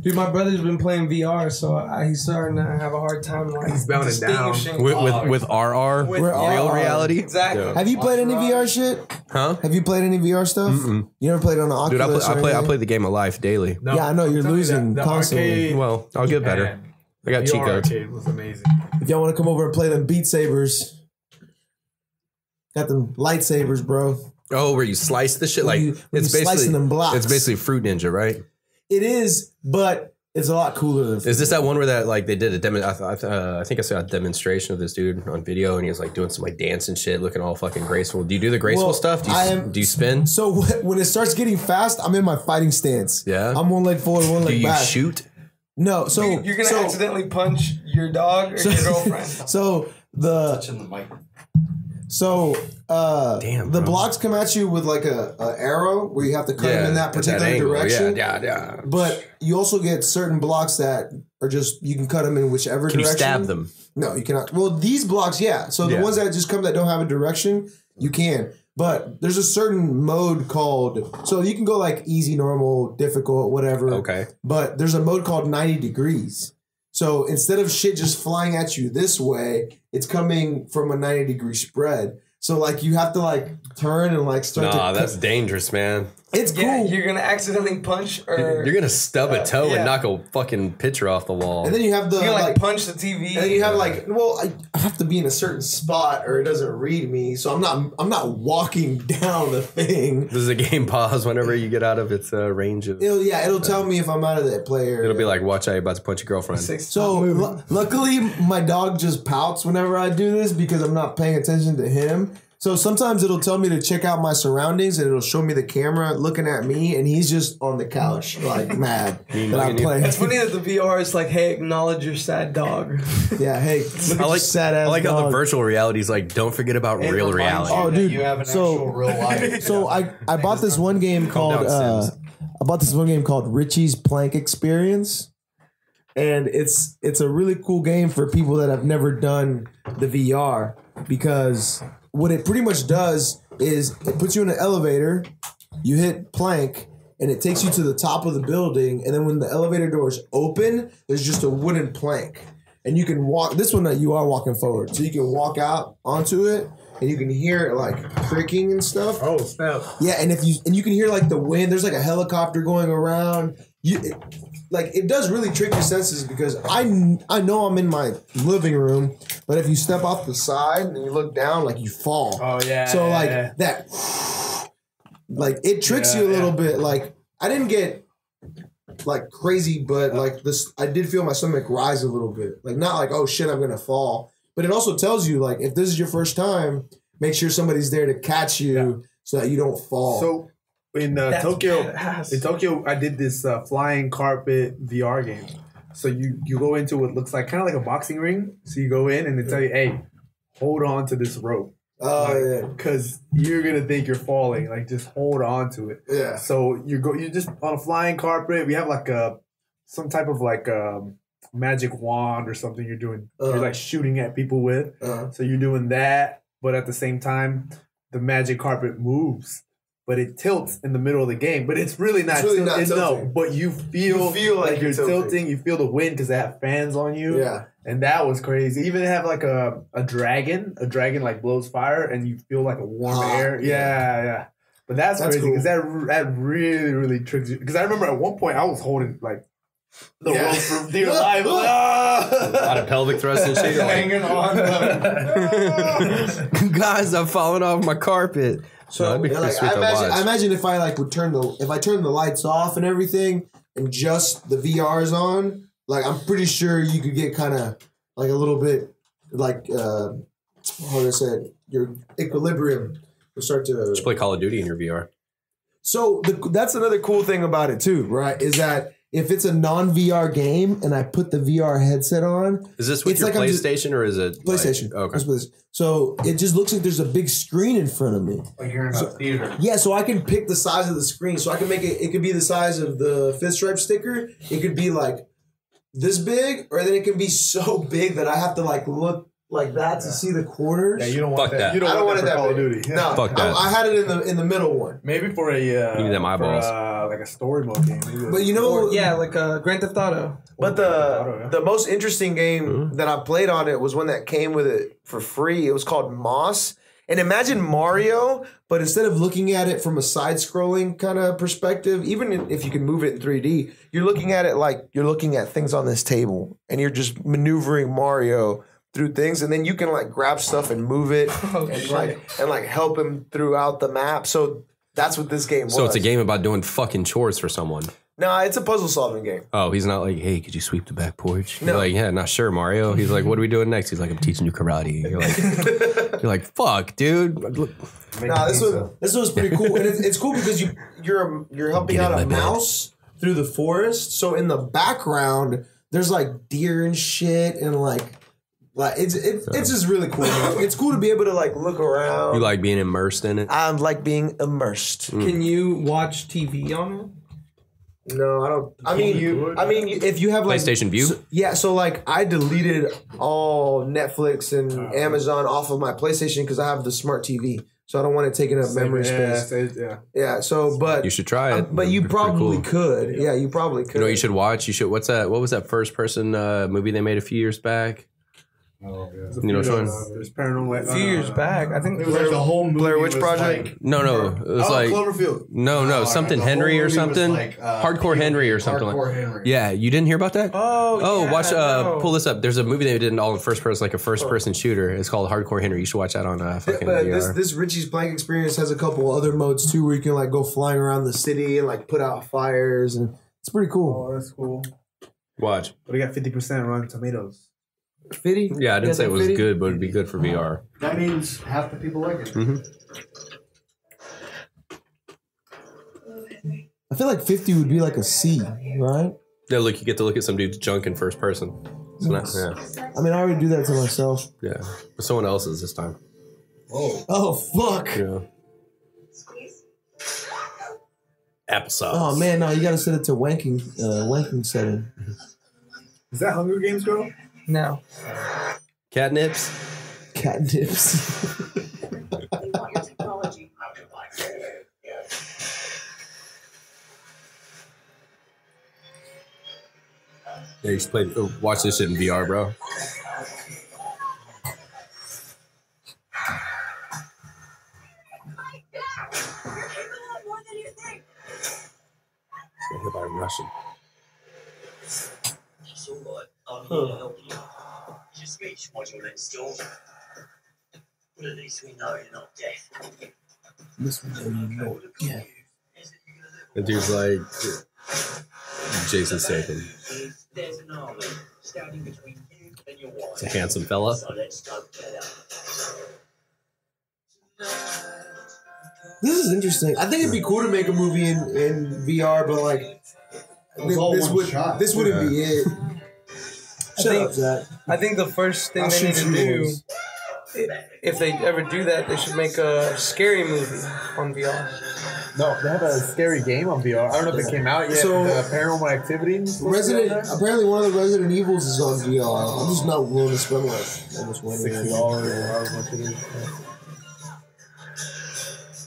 dude, my brother's been playing VR, so he's starting to have a hard time like He's bound it down. distinguishing. With RR, With real RR. reality. Exactly. Yeah. Have you played any VR shit? Huh? Have you played any VR stuff? Mm-mm. You never played on the Dude, Oculus? I play the game of life daily. No, Yeah, I know, you're I'm telling you losing that, constantly. Arcade, Well, I'll get better. man, I got the cheat codes. arcade was amazing. If y'all want to come over and play them Beat Sabers, got them lightsabers, bro. Oh, where you slice the shit like When you it's slicing basically them blocks. it's basically Fruit Ninja, right? It is, but it's a lot cooler than. Is this that one where that like they did a demo? I think I saw a demonstration of this dude on video, and he was like doing some like dance and shit, looking all fucking graceful. Do you do the graceful Well, stuff? Do you spin? So when it starts getting fast, I'm in my fighting stance. Yeah. I'm one leg forward, one Do leg you back. shoot? No, so You're gonna so, accidentally punch your dog or your girlfriend. So the Touching the mic. so Damn, the bro. blocks come at you with like a arrow where you have to cut them in that it's particular angle. direction. Yeah. But you also get certain blocks that are just you can cut them in whichever Can you direction. stab them? No, you cannot. Well, these blocks, yeah. So the Yeah. ones that just come that don't have a direction, you can. But there's a certain mode called, so you can go like easy, normal, difficult, whatever. Okay. But there's a mode called 90 degrees. So instead of shit just flying at you this way, it's coming from a 90-degree spread. So like you have to like turn and like start Nah, to that's dangerous, man. It's cool. Yeah, you're gonna accidentally punch or You're gonna stub a toe yeah. and knock a fucking picture off the wall. And then you have the you're gonna like punch the TV. and then you have like, well, I have to be in a certain spot or it doesn't read me, so I'm not walking down the thing. Does the game pause whenever you get out of its range of? It'll tell me if I'm out of that player. It'll be like, watch out, you're about to punch your girlfriend. So luckily, my dog just pouts whenever I do this because I'm not paying attention to him. So sometimes it'll tell me to check out my surroundings and it'll show me the camera looking at me and he's just on the couch like mad that I'm playing. It's funny that the VR is like, hey, acknowledge your sad dog. Yeah, hey, look at your sad ass I like how the dog. virtual reality is like, don't forget about It real reminds reality. you Oh, that dude, you have an so- actual real life. So I bought this one game called down, Sims. I bought this one game called Richie's Plank Experience, and it's a really cool game for people that have never done the VR because what it pretty much does is it puts you in an elevator, you hit plank, and it takes you to the top of the building, and then when the elevator doors open, there's just a wooden plank. And you can walk this one that you are walking forward. So you can walk out onto it and you can hear it like creaking and stuff. Oh snap! Yeah, and you can hear like the wind. There's like a helicopter going around. It does really trick your senses because I know I'm in my living room, but if you step off the side and you look down, like you fall. Oh yeah. So like yeah. that, like it tricks you a little bit. Like I didn't get like crazy, but like this, I did feel my stomach rise a little bit. Like not like, oh shit, I'm gonna fall. But it also tells you like if this is your first time, make sure somebody's there to catch you so that you don't fall. So in Tokyo, I did this flying carpet VR game. So you go into what looks like kind of like a boxing ring. So you go in and they tell you, hey, hold on to this rope. Yeah. Because you're gonna think you're falling. Like just hold on to it. Yeah. So you're just on a flying carpet. We have like some type of like magic wand or something you're doing. You're like shooting at people with. So you're doing that, but at the same time, the magic carpet moves. but it tilts in the middle of the game. But it's really not, really not tilting. No, but you feel like you're tilting. You feel the wind because they have fans on you. Yeah. And that was crazy. Even have like a dragon like blows fire, and you feel like a warm air. Yeah. But that's crazy because cool. that really, really tricks you. Because I remember at one point I was holding like the rope for dear life. A lot of pelvic thrust and shit. Hanging on. Guys, I'm falling off my carpet. So that'd be yeah, pretty like, sweet to watch. I imagine if I like would turn the lights off and everything, and just the VR's on, like I'm pretty sure you could get kind of like a little bit like how do I say it? Your equilibrium will start to. Just play Call of Duty in your VR. So that's another cool thing about it too, right? Is that if it's a non-VR game and I put the VR headset on, is this with it's your like PlayStation or is it PlayStation? Like, okay. So it just looks like there's a big screen in front of me. Like you're in a theater. Yeah, so I can pick the size of the screen. So I can make it. It could be the size of the Fifth Stripe sticker. It could be like this big, or then it can be so big that I have to like look like that to see the corners. Yeah, you don't want that. You I don't want it that Call of big. Duty. No, Fuck that. I had it in the middle one. Maybe for a you need them eyeballs. like a story mode game. But you know, Yeah, like Grand Theft Auto. but the most interesting game that I played on it was one that came with it for free. It was called Moss. And imagine Mario, but instead of looking at it from a side-scrolling kind of perspective, even if you can move it in 3D, you're looking at it like you're looking at things on this table, and you're just maneuvering Mario through things, and then you can like grab stuff and move it, and like help him throughout the map. So that's what this game was. So it's a game about doing fucking chores for someone. No, it's a puzzle-solving game. Oh, he's not like, hey, could you sweep the back porch? No. You're like, yeah, not sure, Mario. He's like, what are we doing next? He's like, I'm teaching you karate. You're like, fuck, dude. Nah, this was pretty cool, and it's cool because you're helping Get in out my a bed. mouse through the forest. So in the background, there's like deer and shit, and like it's just really cool. Man. It's cool to be able to like look around. You like being immersed in it? I like being immersed. Can you watch TV on it? No, I don't. I mean, if you have like PlayStation View? So like I deleted all Netflix and Amazon off of my PlayStation because I have the smart TV, so I don't want it taking up memory space. Yeah. So, but You should try it. But you It'd be pretty probably cool. could. Yeah, you probably could. You know what you should watch? You should. What's that? What was that first person movie they made a few years back? Oh, yeah. You know which one? There's Paranormal. A few years back, I think It was like the whole movie. Blair Witch was Project? Like, No. It was like Cloverfield. no, something the whole Henry or movie was something. like, Hardcore Henry or something Hardcore like. Henry. Yeah, you didn't hear about that? Oh, yeah, watch. no. Pull this up. There's a movie they did all in first person, like a first person shooter. It's called Hardcore Henry. You should watch that on fucking But VR. this Richie's Plank experience has a couple other modes too, where you can like go flying around the city and like put out fires, and it's pretty cool. Oh, that's cool. Watch. But we got 50% Rotten Tomatoes. 50? Yeah, I didn't say it was 50? good, but it'd be good for VR. That means half the people like it. Mm-hmm. I feel like 50 would be like a C, right? Yeah, look, you get to look at some dude's junk in first person. It's not, yeah, I mean, I already do that to myself. yeah. But someone else's this time. Oh fuck! Yeah. Applesauce. Oh man, no, you gotta set it to wanking setting. Is that Hunger Games, girl? No. Catnips. Catnips. They want your technology. Yeah, you should play. Watch this shit in VR, bro. Get hit by a Russian. It's all right. I'm here to help you. Just reach what you're next door. But at least we know you're not deaf. This one, no, yeah. The dude's like Jason Statham. There's an army standing between you and your wife. It's a handsome fella. So let's go together. This is interesting. I think it'd be cool to make a movie in VR, but like this wouldn't be it. Shut up, Zach. I think the first thing I'll they need shoot to you do, once. if they ever do that, they should make a scary movie on VR. No, they have a scary game on VR. I don't know if it came out yet. So- the Paranormal Activity. Apparently one of the Resident Evils is on VR. I'm just not willing to spend like almost $1 $60 or however much it is.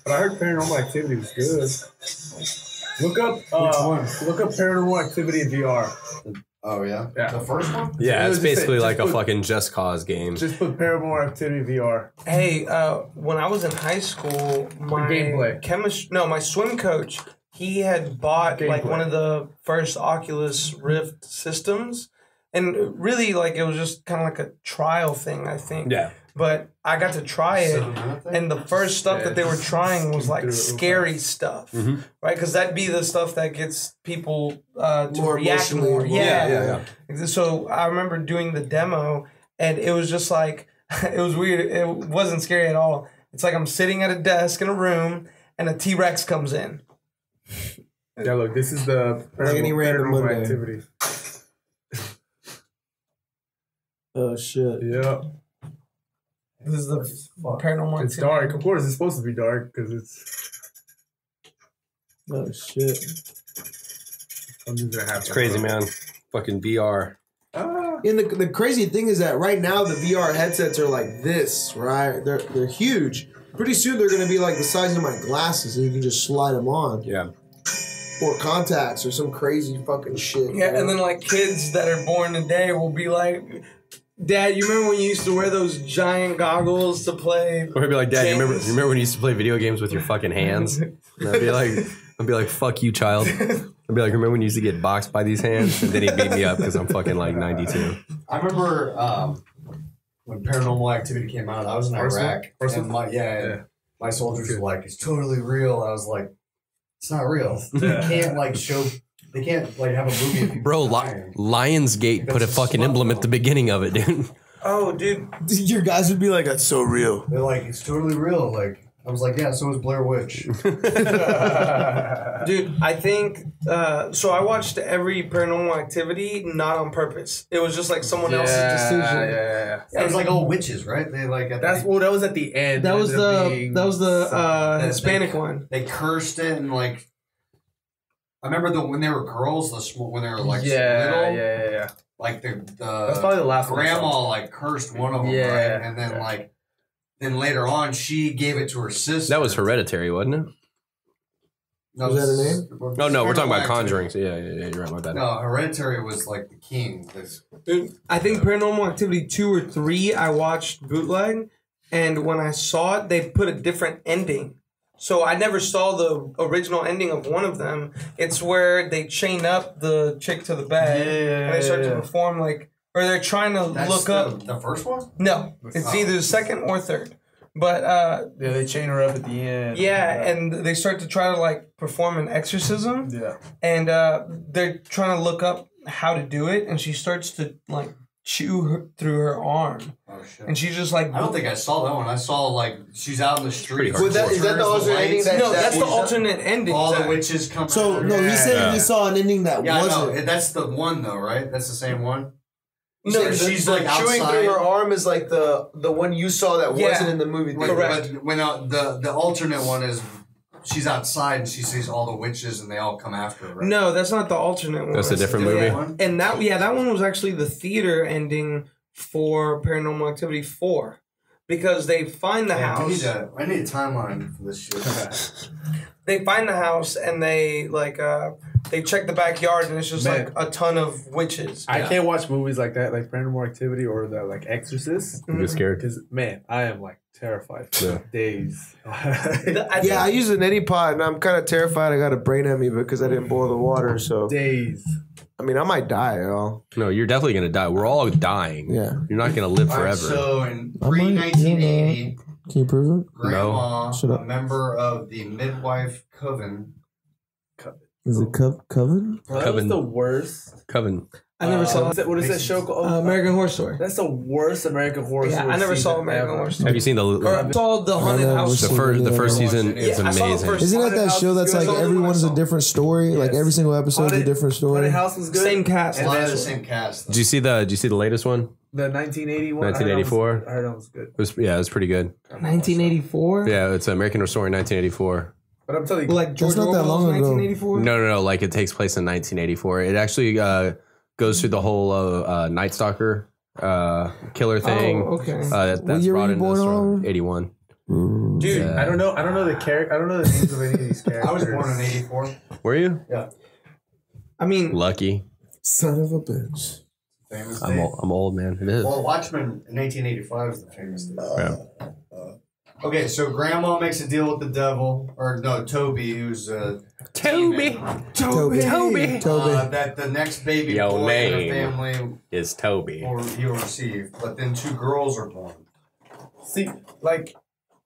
But But I heard Paranormal Activity was good. Look up Paranormal Activity in VR. Oh yeah, Yeah. the first one. Yeah, it's Just basically just like a put- fucking Just Cause game. Just put Paranormal Activity VR. Hey, when I was in high school, my gameplay. my swim coach, he had bought like Gameplay. one of the first Oculus Rift systems, and really like it was just kind of like a trial thing, I think. Yeah. But I got to try it, and the first stuff that they were trying was like scary stuff, right? Because that'd be the stuff that gets people to More react emotionally more. involved. Yeah. So I remember doing the demo, and it was just like it was weird. It wasn't scary at all. It's like I'm sitting at a desk in a room, and a T-Rex comes in. Yeah, look, this is the Like any random Paranormal Monday. Activity. Oh shit. Yeah, This is the paranormal. it's dark. Of course, it's supposed to be dark because it's Oh shit. something's gonna happen. It's crazy, man. Fucking VR. And the crazy thing is that right now the VR headsets are like this, right? They're huge. Pretty soon they're gonna be like the size of my glasses, and you can just slide them on, Yeah. or contacts, or some crazy fucking shit. Yeah, and then like kids that are born today will be like, "Dad, you remember when you used to wear those giant goggles to play?" Or he'd be like, Dad, you games?" remember when you used to play video games with your fucking hands? And I'd be like, fuck you, child. I'd be like, remember when you used to get boxed by these hands? And then he'd beat me up because I'm fucking like 92. I remember when Paranormal Activity came out. I was in Iraq, and my soldiers were like, "It's totally real." I was like, "It's not real. They can't like show. They can't like have a movie." Of people Bro, dying. Lionsgate put a fucking emblem at the begining of it, dude. Oh, dude. Your guys would be like, "That's so real." They're like, "It's totally real." Like I was like, "Yeah, so is Blair Witch." Dude, I think so. I watched every Paranormal Activity not on purpose. It was just like someone else's decision. Yeah. It was like all witches, right? They like That was at the end. That was Ended up being the They- Hispanic one. They cursed it and like. I remember when they were girls, when they were like little, yeah. like the That's probably the last one I grandma saw. like cursed one of them, Yeah, right? And then then later on she gave it to her sister. That was Hereditary, wasn't it? No, Was that her name? Oh, no, we're talking about Conjuring. So yeah, you're right, my bad. No, Hereditary was like the king. Dude, I think Paranormal Activity 2 or 3 I watched bootleg, and when I saw it, they put a different ending. So I never saw the original ending of one of them. It's where they chain up the chick to the bed, and they start to perform or they're trying to look up. The first one? No, it's either the second or third. But they chain her up at the end. Yeah, and they start to try to perform an exorcism. Yeah. And they're trying to look up how to do it, and she starts to chew through her arm. Oh shit. And she's just I don't think I saw that one. I saw she's out in the street. Is that the alternate ending? No, that's the alternate ending. All Zach. the witches come. So out. no, he said he saw an ending that Yeah, I wasn't. know. That's the one though, right? That's the same one. No, she's the like chewing outside. through her arm is like the one you saw that wasn't in the movie. But- Correct. But when the alternate one is she's outside and she sees all the witches and they all come after her. Right? No, that's not the alternate one. That's a different movie. one? And that one was actually the theater ending for Paranormal Activity 4. Because they find the Yeah, house. I need a timeline for this shit. They find the house and they they check the backyard and it's just Man. a ton of witches. I can't watch movies like that, like Paranormal Activity or the Exorcist. You get scared. Because man, I am terrified for Yeah. days. I use a neti pot, and I'm kind of terrified. I got a brain at me because I didn't boil the water. So days. I mean, I might die, y'all. No, you're definitely going to die. We're all dying. Yeah. You're not going to live All right, forever. so in I might, pre-1980, Can you prove it? Grandma, Shut up. a member of the midwife coven. Is it Coven? That Coven. was the worst. Coven. I never saw What is that show called? American Horror Story. That's the worst American Horror Yeah, Story. I never saw season American ever. Horror Story. Have you seen Or I saw the haunted never house. seen the first season? Yeah, Is I saw the amazing. first- Isn't that Haunted that House show is that's good. like That's the only everyone's one a I saw. different story? Like Yes. every single episode's a Haunted- different story. Haunted House was good. Same cast. A lot of the last one. same cast. Did you see the latest one? The 1981. 1984? I heard that was good. It was pretty good. 1984. Yeah, it's American Horror Story 1984. But I'm telling you, Like George not that Orwell's long ago. 1984. No. Like it takes place in 1984. It actually goes through the whole Night Stalker killer thing. Oh, okay. That's What year were brought you into born the story. on? 81. Dude, Yeah. I don't know the character. I don't know the names of any of these characters. I was born in '84. Were you? I mean, Lucky. Son of a bitch. Famous I'm date. old, man. It is. Well, Watchmen in 1985 is the famous date. Yeah. Okay, so Grandma makes a deal with the devil, or no, Toby, who's Toby. Toby. that the next baby Yo, boy in name. her family Is Toby. he'll receive. But then 2 girls are born. See, like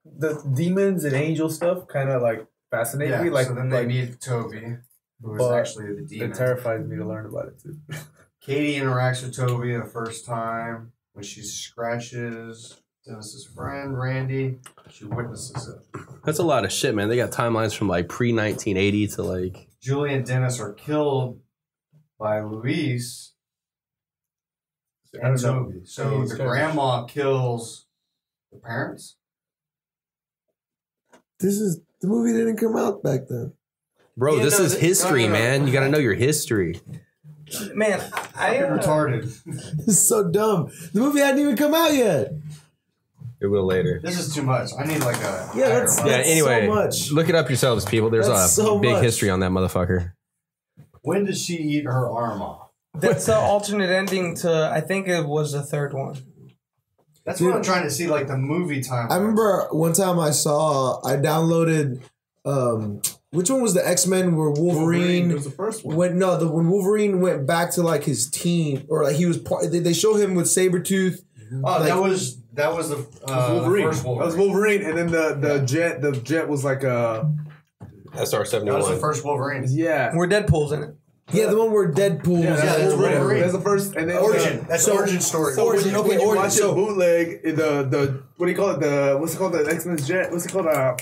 the demons and angel stuff, kind of like fascinate Yeah, me. Like, so then they meet Toby, who is but actually the demon. it terrifies me to learn about it too. Katie interacts with Toby the first time when she scratches Dennis's friend Randy. She witnesses it. That's a lot of shit, man. They got timelines from like pre 1980 to like. Julie and Dennis are killed by Luis I and don't know. Toby. So He's the kind of- grandma kills the parents. The movie didn't come out back then. Bro, Yeah, this no, is no, history, no. man. You got to know your history. man, I Retarded. This is so dumb. The movie hadn't even come out yet. It will later. This is too much. I need like a Yeah, that's- higher Yeah, level. anyway, so much. look it up yourselves, people. There's That's a so big much. history on that motherfucker. When does she eat her arm off? that's the alternate ending to. I think it was the third one. That's what I'm trying to see, like the movie time. I remember one time I downloaded, which one was the X-Men where Wolverine It was the first one. when Wolverine went back to like his team, or like he was part, they show him with Sabretooth. Oh, like- that was the Wolverine. first Wolverine. That was Wolverine, and then the jet was like a SR-71. That was the first Wolverine. yeah. Where Deadpool's in it. Yeah, the one where Deadpool. Yeah, was that's in. Wolverine. That's the first, and then Origin. That's the origin story. So Origin, when you origin. watch So- it bootleg, the what do you call it? What's it called? The X-Men's jet. What's it called? I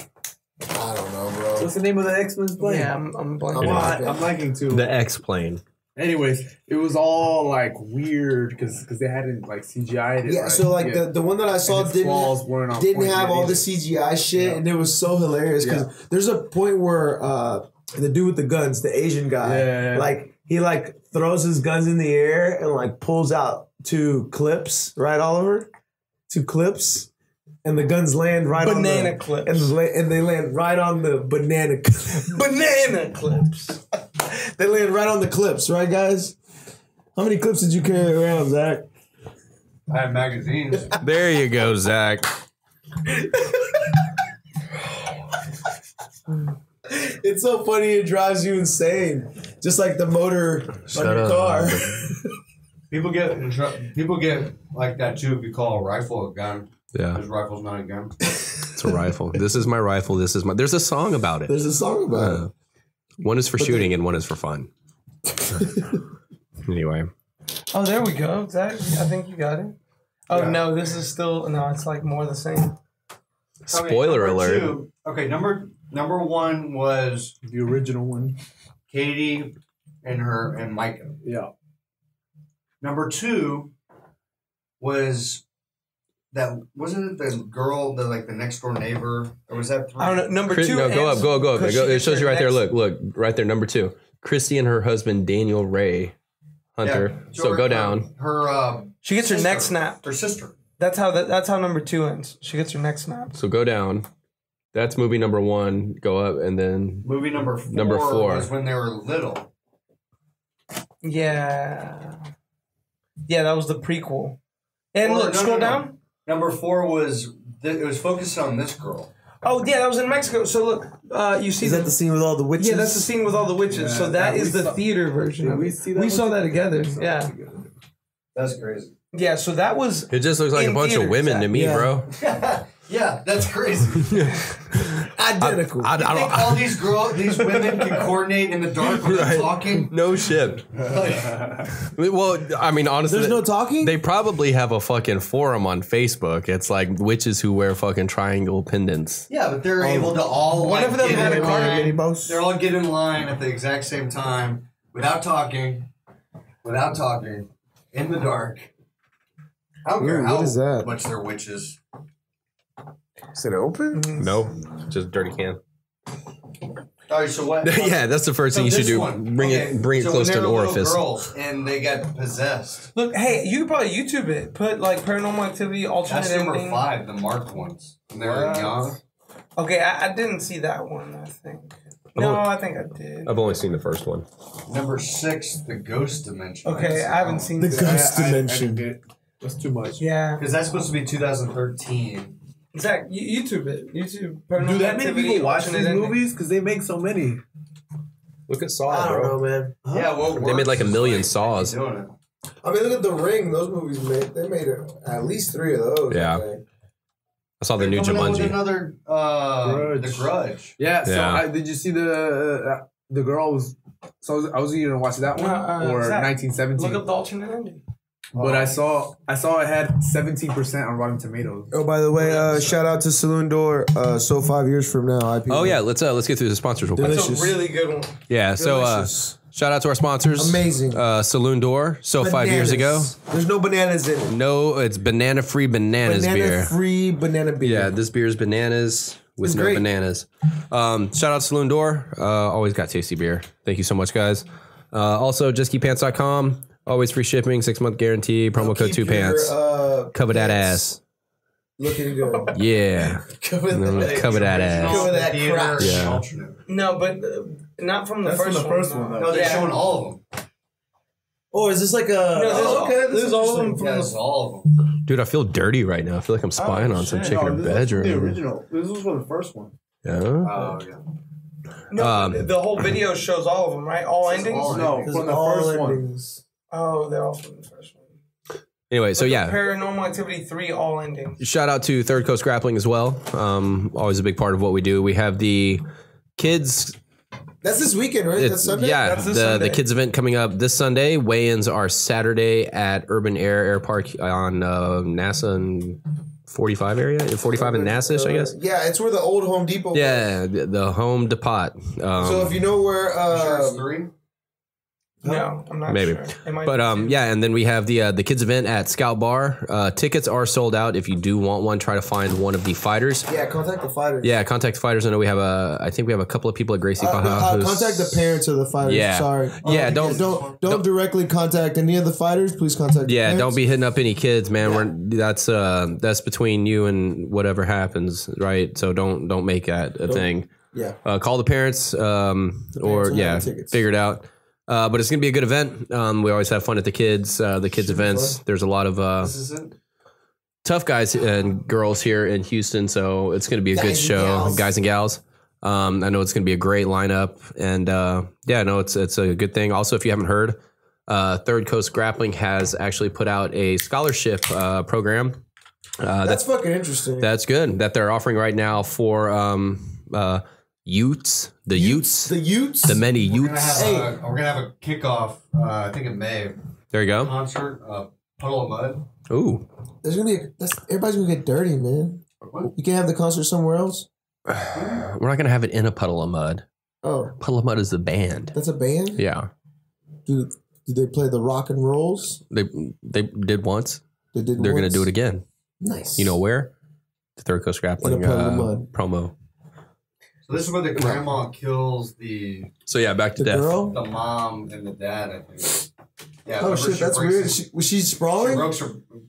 don't know, bro. What's the name of the X-Men's plane? Yeah, I'm blanking. I'm liking to. The X-Plane. Anyways, it was all like weird because they hadn't like CGI'd it. Yeah, right? so like Yeah. the one that I saw And its flaws weren't on didn't point have yet all the either. CGI shit, Yeah. and it was so hilarious because there's a point where the dude with the guns, the Asian guy, Yeah. like he like throws his guns in the air and like pulls out 2 clips, right, Oliver? 2 clips, and the guns land right on Banana the clips. and they land right on the banana. Banana clips. They land right on the clips, right, guys? How many clips did you carry around, Zach? I have magazines. There you go, Zach. It's so funny, it drives you insane. Just like the motor on your up. car. People get like that too if you call a rifle a gun. Yeah, Because rifle's not a gun. it's a rifle. This is my rifle. This is my. There's a song about it. There's a song about it. One is for shooting and one is for fun. Anyway, Oh, there we go. Zach, I think you got it. Oh Yeah. no, this is still no. It's like more the same. spoiler number alert. 2 okay, number 1 was the original one. Katie and Micah. Yeah. Number 2 was that wasn't it the girl, the next door neighbor, or was that 3? I don't know. Number Chris, 2. no, go up, go up, go up. because Go, she it gets shows you her right there. next- Look, right there. Number 2. Christy and her husband Daniel Ray Hunter. So go down. Her She gets her sister. neck snapped. Her sister. That's how number 2 ends. She gets her neck snapped. So go down. That's movie number 1. Go up and then Movie number 4, Number 4. was when they were little. Yeah. Yeah, that was the prequel. And Well, look, no, scroll no, no. down. Number 4 was it was focused on this girl. Oh yeah, that was in Mexico. So look, you see Is that the scene with all the witches? Yeah, that's the scene with all the witches. Yeah, so that we is the saw- theater version. Did of we it. see that We one saw that together. together? Yeah. That's crazy. Yeah, so that was it just looks like a In bunch of theaters, women to me, yeah. bro. Yeah, that's crazy. identical. I I think don't. all these women can coordinate in the dark when they're Right. talking. No shit. Well, I mean, honestly, There's no talking? They probably have a fucking forum on Facebook. It's like witches who wear fucking triangle pendants. Yeah, but they're able to all One of them get had in a card, line. Mini boss. They're all get in line at the exact same time without talking, in the dark. I don't care Ooh, how what is that? much they're witches. Is it open? No, just dirty can. All right, so what? Yeah, that's the first thing you should this do. one. Bring Okay, it so close when to an they were little orifice. Girls and they got possessed. look. Hey, you could probably YouTube it. Put like Paranormal Activity alternate That's number ending. 5, the marked ones. When they were young. Okay, I didn't see that one, I think. No, I think I did. I've only seen the first one. Number 6, the Ghost Dimension. Okay, I haven't seen The that. Ghost I Dimension. didn't get it. That's too much. Yeah. Because that's supposed to be 2013. Zach, YouTube it. YouTube. Do that many Activity, people watch watching these it ending. movies? Because they make so many. Look at I Saw, don't know, bro. man. Huh? Yeah, well, They made like a million Saws. Doing it. I mean, look at The Ring. Those movies they made at least 3 of those. Yeah. I think. I saw the new Coming out with Jumanji. Another, The Grudge. Yeah. So Yeah. did you see the girl was? So I was either gonna watch that one or Zach, 1917. Look up the alternate ending. But I saw it had 17% on Rotten Tomatoes. Oh, by the way, shout out to Saloon Door. So 5 years from now, IP. Oh yeah, let's get through the sponsors real quick. That's Delicious. a really good one. Yeah, so Delicious. shout out to our sponsors. Amazing. Saloon Door. So 5 years ago. Bananas. There's no bananas in it. No, it's banana-free bananas beer. Banana-free banana beer. Yeah, this beer is bananas with It's no great. bananas. Shout out to Saloon Door. Always got tasty beer. Thank you so much, guys. Also, justkeeppants.com. Always free shipping, 6-month guarantee, promo code Keep 2pants. your, Cover that pants ass. Looking good. Yeah. Cover Cover that ass. Cover that Theater crotch. and Yeah. alternate. No, but not from the That's first from the first one, though. No, they're Yeah. showing all of them. Oh, is this like a? No, this there's is all of them interesting. from Yes, the. all of them. Dude, I feel dirty right now. I feel like I'm spying on some chick in her No, this was bedroom. the original. This was for the first one. Yeah. Oh, yeah. No, the whole video shows all of them, right? All endings. all No, This from is the all first one. endings. Oh, they're all from the first one. Anyway, so yeah. Paranormal Activity 3, all endings. Shout out to Third Coast Grappling as well. Always a big part of what we do. We have the kids. That's this weekend, right? That's Sunday. Yeah, That's this the Sunday. kids event coming up this Sunday. Weigh-ins are Saturday at Urban Air Park on NASA and 45 area, 45 and NASA, I guess. Yeah, it's where the old Home Depot. was. Yeah, the Home Depot. So if you know where, Sure, it's 3. No, I'm not Maybe. sure. It might But be two. yeah, and then we have the kids event at Scout Bar. Tickets are sold out. If you do want one, try to find one of the fighters. yeah, contact the fighters. Yeah, contact the fighters. I know I think we have a couple of people at Gracie Paja. who's- Contact the parents of the fighters. Yeah. Sorry. Yeah, don't don't directly contact any of the fighters. Please contact. the Yeah, parents. don't be hitting up any kids, man. That's between you and whatever happens, right? So don't make that a thing. Yeah. Call the parents, or will yeah, have the tickets. figure it out. But it's gonna be a good event. We always have fun at the kids events. There's a lot of This is it. tough guys and girls here in Houston, so it's gonna be a good Guys and show, gals. guys and gals. I know it's gonna be a great lineup, and yeah, no, it's a good thing. Also, if you haven't heard, Third Coast Grappling has actually put out a scholarship program. That's fucking interesting. That's good that they're offering right now for Utes, the Utes, the many We're gonna Utes. have we're gonna have a kickoff. I think in May. There you go. Concert. Puddle of Mud. Ooh, There's gonna be everybody's gonna get dirty, man. You can't have the concert somewhere else. we're not gonna have it in a puddle of mud. Oh, Puddle of Mud is the band. that's a band. Yeah, Do they play the rock and rolls? they did once. They did. They're gonna once? do it again. Nice. You know where? The Third Coast Grappling In a puddle of mud. promo. So this is where the grandma kills the So yeah, back to the death. girl. the mom and the dad. I think. Yeah. Oh remember shit, she that's breaks weird. her- Was she She sprawling?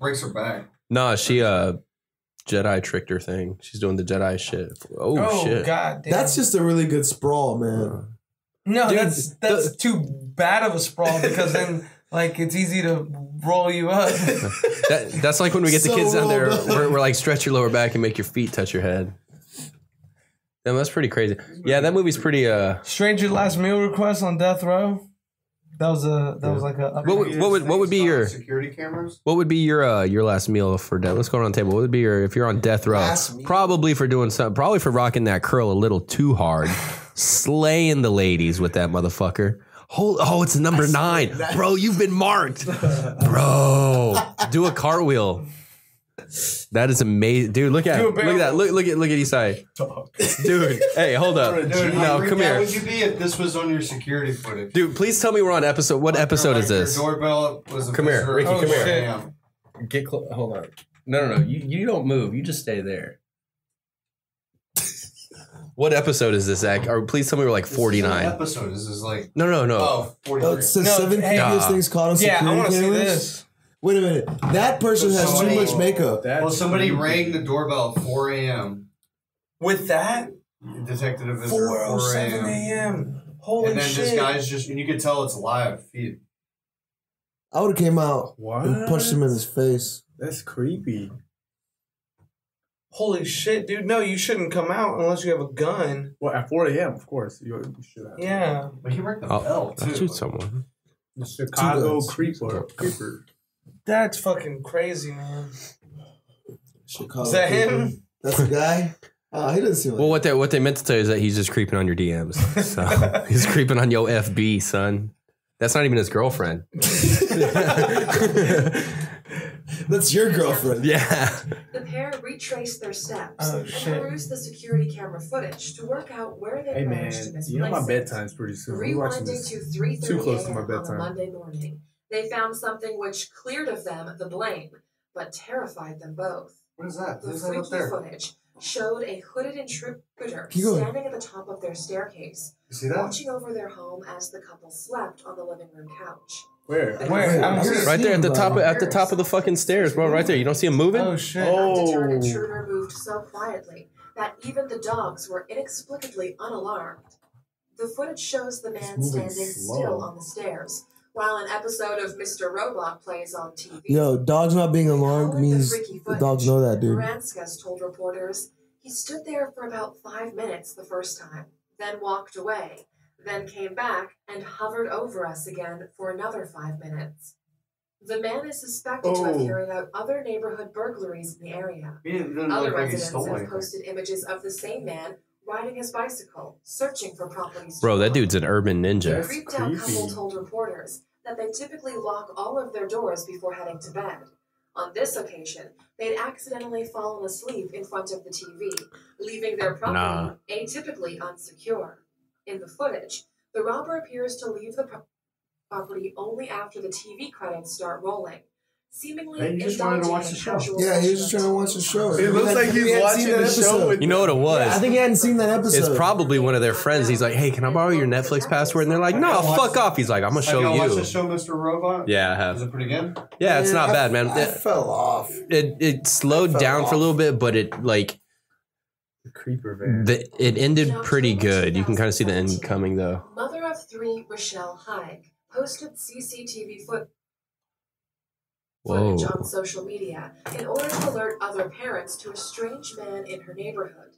breaks her back. Nah, she Jedi tricked her thing. She's doing the Jedi shit. Oh, Oh shit. god damn. That's just a really good sprawl, man. no, Dude, that's too bad of a sprawl because then like it's easy to roll you up. That's like when we get the So kids down there. rolled up. We're like stretch your lower back and make your feet touch your head. Damn, that's pretty crazy. Yeah, that movie's pretty. Stranger last meal request on death row. That was like a. What would be your security cameras? what would be your last meal for death? Let's go on the table. What would be your if you're on death row? Last meal? Probably for doing something. Probably for rocking that curl a little too hard, slaying the ladies with that motherfucker. Oh, it's number 9, bro. You've been marked, bro. Do a cartwheel. That is amazing, dude. Look at that. Look at Isai, dude. Hey, hold up. Dude, No, how come freaked out here, would you be if this was on your security footage? dude. Please tell me we're on episode. What episode is this? Your doorbell was a Come here, visitor Ricky, at come here. 4 a.m. Get close. Hold on. No. You don't move. You just stay there. What episode is this, Zach? Or please tell me we're like This is an 49. episode. This is like No. oh, 43. Oh, it says No, 7 hey, previous things caught on Yeah, security I want to see cameras. this. Wait a minute. That person has too Somebody- much makeup. Well, somebody rang the doorbell at 4 a.m. With that, Detected a visitor 4:07 a.m. Holy and then shit! this guy's just, and you can tell it's live feed. I would have came out What? and punched him in his face. That's creepy. Holy shit, dude! No, you shouldn't come out unless you have a gun. Well, at 4 a.m., of course. You should have. Yeah. But he rang the I'll bell, too. shoot someone. The Chicago guns. creeper. That's fucking crazy, man. Chicago. Is that him? That's the guy? He doesn't seem like Well, what they meant to tell you is that he's just creeping on your DMs. So he's creeping on your FB, son. That's not even his girlfriend. That's your girlfriend. Yeah. The pair retraced their steps Oh, and shit. perused the security camera footage to work out where they Hey, man. managed to misplace You know my it. bedtime's pretty soon. We're watching Rewinding this. to 3:30 too close to my a.m. on a bedtime. Monday morning, they found something which cleared of them the blame, but terrified them both. What is that? The Who's that up freaky there? footage showed a hooded intruder Keep going. standing at the top of their staircase, You see that? watching over their home as the couple slept on the living room couch. Where? Where? I don't see it. Right there at the top of the fucking stairs, bro. Right there. You don't see him moving? Oh shit! The undeterred intruder moved so quietly that even the dogs were inexplicably unalarmed. The footage shows the man moving standing slow. still on the stairs, while an episode of Mr. Robot plays on TV. Yo, dogs not being alarmed Following means freaky the dogs footage, know that, dude. Ranskas told reporters he stood there for about 5 minutes the first time, then walked away, then came back and hovered over us again for another 5 minutes. The man is suspected to have carried out other neighborhood burglaries in the area. He didn't Other look like he residents stole have anything. posted images of the same man riding his bicycle, searching for properties. Bro, to that rob. dude's an urban The ninja. That's creeped out couple creepy. told reporters that they typically lock all of their doors before heading to bed. On this occasion, they'd accidentally fallen asleep in front of the TV, leaving their property Nah. atypically unsecure. In the footage, the robber appears to leave the property only after the TV credits start rolling, seemingly Hey, you just wanted to indulging watch in the show. casual Yeah, he was session just trying to watch the show. It looks like He he's hadn't watching seen that the show episode. with You know what it was? I think he hadn't seen that episode. It's probably one of their friends. He's like, hey, can I borrow your Netflix password? And they're like, no, fuck off. He's like, I'm going to Have y'all show watched you. the show, Mr. Robot? Yeah, I Is have. it pretty good? Yeah, it's not bad, man. I fell off. It slowed down for a little bit, but it like The creeper van. it ended pretty good. You can kind of see the end coming though. Mother of three, Rochelle Haig, posted CCTV footage Whoa. on social media in order to alert other parents to a strange man in her neighborhood.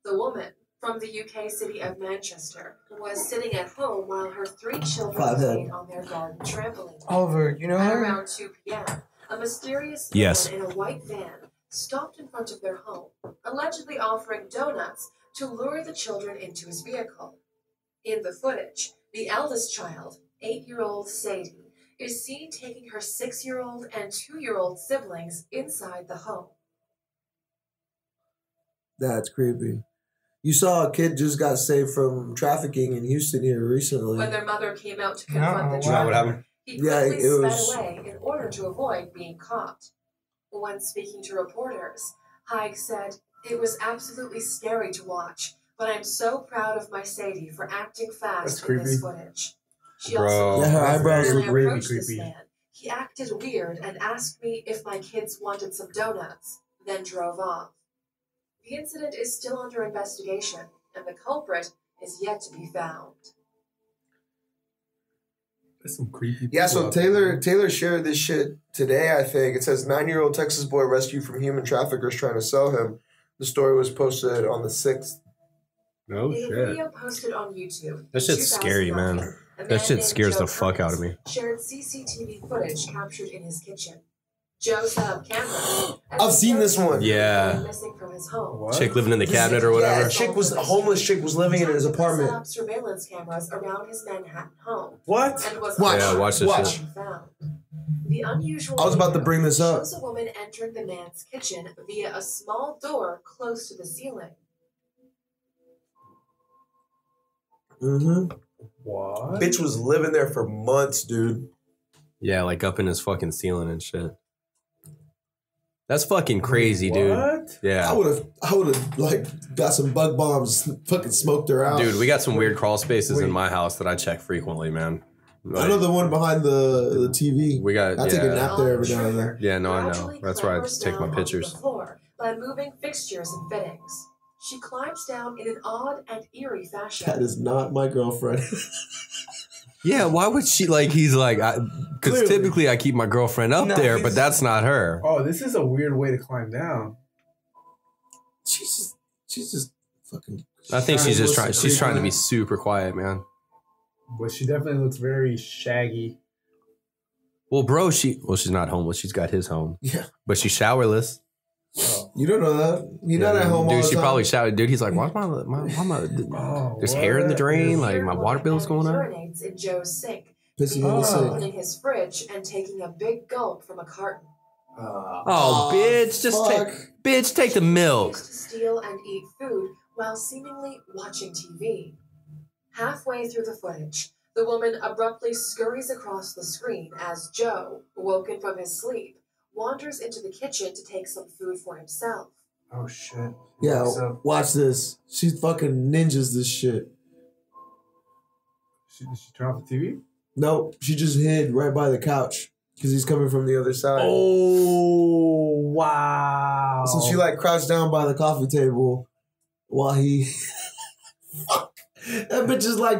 The woman, from the UK city of Manchester, was sitting at home while her 3 children played on their garden trampoline. Oliver, you know At her? around 2 p.m., a mysterious Yes. man in a white van stopped in front of their home, allegedly offering donuts to lure the children into his vehicle. In the footage, the eldest child, 8-year-old Sadie, is seen taking her 6-year-old and 2-year-old siblings inside the home. That's creepy. You saw a kid just got saved from trafficking in Houston here recently. When their mother came out to confront the No, child, what happened? he Yeah, quickly it sped was- away in order to avoid being caught. When speaking to reporters, Haig said, "It was absolutely scary to watch, but I'm so proud of my Sadie for acting fast That's in this creepy. footage." She Bro. also Yeah, her eyebrows when look I really approached this creepy. man, he acted weird and asked me if my kids wanted some donuts, then drove off. The incident is still under investigation, and the culprit is yet to be found. That's some creepy. Yeah, people so out there. Taylor shared this shit today, I think. It says 9-year-old Texas boy rescued from human traffickers trying to sell him. The story was posted on the 6th. Oh In a shit. video posted on YouTube, That shit's scary, man. 2009, a That man shit named scares Joe the fuck out of Curtis me. Shared CCTV footage captured in his kitchen. Joe set up cameras. and I've seen this one. Yeah. Missing from his home. What? Chick living in the cabinet or whatever. Yeah, a homeless chick was living in his Set apartment. up surveillance cameras around his Manhattan home. What? And was Watch. Yeah, watch this Watch. shit. found. The unusual I was about to video bring this up. shows a woman entering the man's kitchen via a small door close to the ceiling. Mm-hmm. What? Bitch was living there for months, dude. Yeah, like up in his fucking ceiling and shit. That's fucking crazy, dude. What? I Yeah. would have like got some bug bombs, fucking smoked her out. Dude, we got some weird crawl spaces in my house that I check frequently, man. I know the one behind the TV. We got, I take a yeah. nap there every now and then. Yeah, no, I know. Gradually That's where I clambers take my down pictures. onto the floor by moving fixtures and fittings. she climbs down in an odd and eerie fashion. That is not my girlfriend. Yeah, why would she like? He's like, because typically I keep my girlfriend up there, but that's not her. Oh, this is a weird way to climb down. She's just fucking. I think she's just trying. She's trying to be super quiet, man. But she definitely looks very shaggy. Well, bro, she's not homeless. She's got his home. Yeah, but she's showerless. Oh. You don't know that. You're not at home all dude. the She time. probably showered. Dude, he's like, why there's hair in the drain. Like my water bill's going up. Urinates in Joe's sink, Pissing in the sink. opening his fridge and taking a big gulp from a carton. Bitch, just take the milk. To steal and eat food while seemingly watching TV. Halfway through the footage, the woman abruptly scurries across the screen as Joe, woken from his sleep, wanders into the kitchen to take some food for himself. Oh shit. Yeah, watch this. She fucking ninjas this shit. Did she turn off the TV? Nope, she just hid right by the couch because he's coming from the other side. Oh, wow. So she like crouched down by the coffee table while he. Fuck. That bitch is like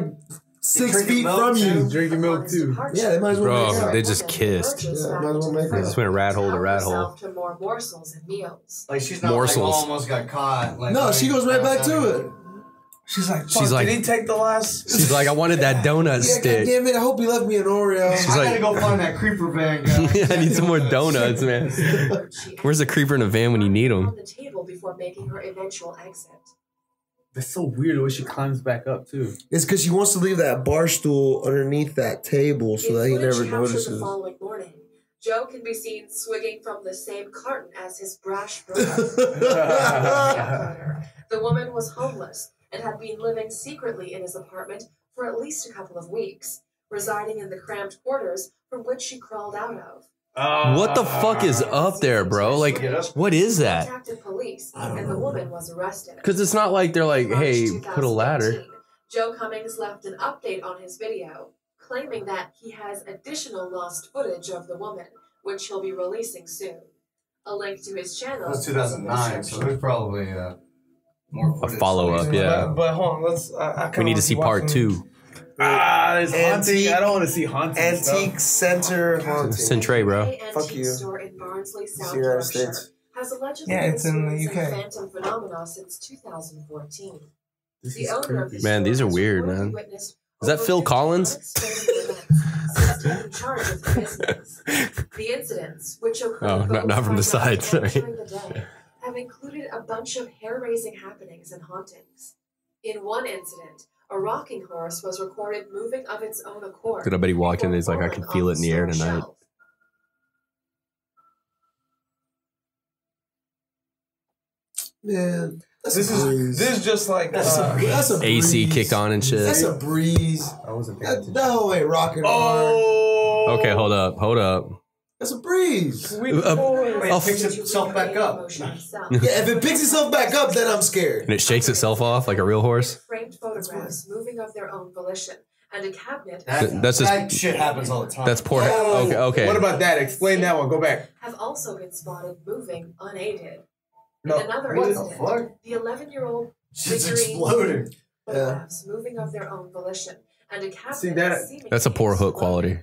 6 feet from you. Drinking milk too. Yeah, they might as well. Bro, they just kissed. Yeah, might as well make They it. just went rat hole to rat hole. To more morsels and meals. Like she's not Morsels. like almost got caught. Like, No, she goes right back to it. She's like, She's like, did he take the last? She's like, I wanted that donut Yeah, stick. damn it! I hope he left me an Oreo. She's I like, gotta go find that creeper van guy. I need some more donuts, man. Where's the creeper in a van when you need On him? the table before making her eventual exit. That's so weird the way she climbs back up too. It's because she wants to leave that bar stool underneath that table so that he In never footage captured notices. The following morning, Joe can be seen swigging from the same carton as his brash brother. The woman was homeless and had been living secretly in his apartment for at least a couple of weeks, residing in the cramped quarters from which she crawled out of. What the fuck is up there, bro? Like, what is that? Contacted police, and the woman was arrested. Because it's not like they're like, In March hey, put a ladder. 2018, Joe Cummings left an update on his video, claiming that he has additional lost footage of the woman, which he'll be releasing soon. A link to his channel. That was 2009, so there's probably more A footage. follow up, yeah. But hold on, let's. We need to see part 2. There's haunting. Antique- I don't want to see haunting Antique Center haunting. Centray, bro. Fuck you. Store in Barnsley, It's South the United Yorkshire, States. has allegedly Yeah, it's in the experienced UK. phantom phenomena since 2014. This The is owner of creepy. the Man, store these are has weird, reportedly man. witnessed Is that over Phil 50 Collins? unexplainable events since taking charge of the business. The incidents, which occurred Oh, both not from the by night side, and sorry. during the day, have included a bunch of hair-raising happenings and hauntings. In one incident, a rocking horse was recorded moving of its own accord. Dude, I bet he walked in and he's like, I can feel it in the air tonight. Man, that's This a is breeze. this is just like That's a breeze. AC kicked on and shit. That's a breeze. I wasn't paying That whole ain't rocking hard. oh. Okay, hold up. That's a breeze. We Oh. It picks itself back up. Yeah, if it picks itself back up, then I'm scared. And it shakes itself off like a real horse. Framed photographs moving of their own volition, and a cabinet That's just- that shit happens all the time. That's poor. Okay. What about that? Explain that one. Go back. have also been spotted moving unaided. No. In another What the incident, fuck? the 11-year-old Shit's figurine exploding. photographs moving of their own volition, and a cabinet See, that- seemingly That's a poor hook quality.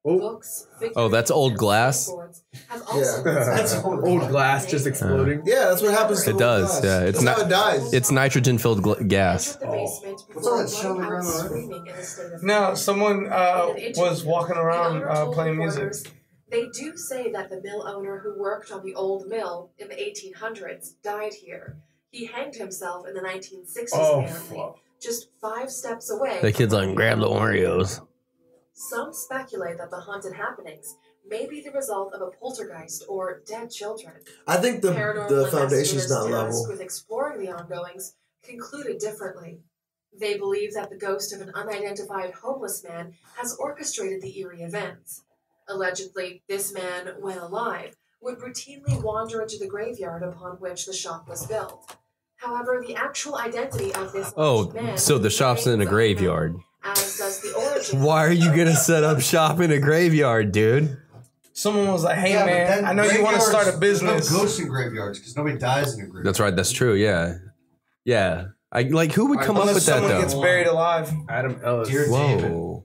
Oh, Books, Oh, that's old figurines, and glass? skateboards have also Yeah. been that's spotted old moving glass just unaided. exploding. Yeah, that's what happens to It does, glass. yeah. It's That's not- how it dies. It's nitrogen-filled gas. Entered the basement What's all before that shit on the running out ground, screaming in a state of No, panic. someone In an interview, was walking the around owner told playing music. reporters, they do say that the mill owner who worked on the old mill in the 1800s died here. He hanged himself in the 1960s, Oh, apparently, fuck. just 5 steps away. The kid's from like, grab the Oreos. Some speculate that the haunted happenings may be the result of a poltergeist or dead children. I think the Paranormal foundation's investigators not tasked level. with exploring the ongoings concluded differently. They believe that the ghost of an unidentified homeless man has orchestrated the eerie events. Allegedly, this man, when alive, would routinely wander into the graveyard upon which the shop was built. However, the actual identity of this alleged man So the shop's in a remains graveyard. unknown, as does the origin. Why are you gonna set up shop in a graveyard, dude? Someone was like, "Hey Yeah, but man, then I know you want to start a graveyards- business." There's no ghosts in graveyards because nobody dies in a graveyard. That's right. That's true. Yeah. Yeah. Who would come up Unless with that someone though? gets buried alive. Adam Ellis. Dear David. Whoa.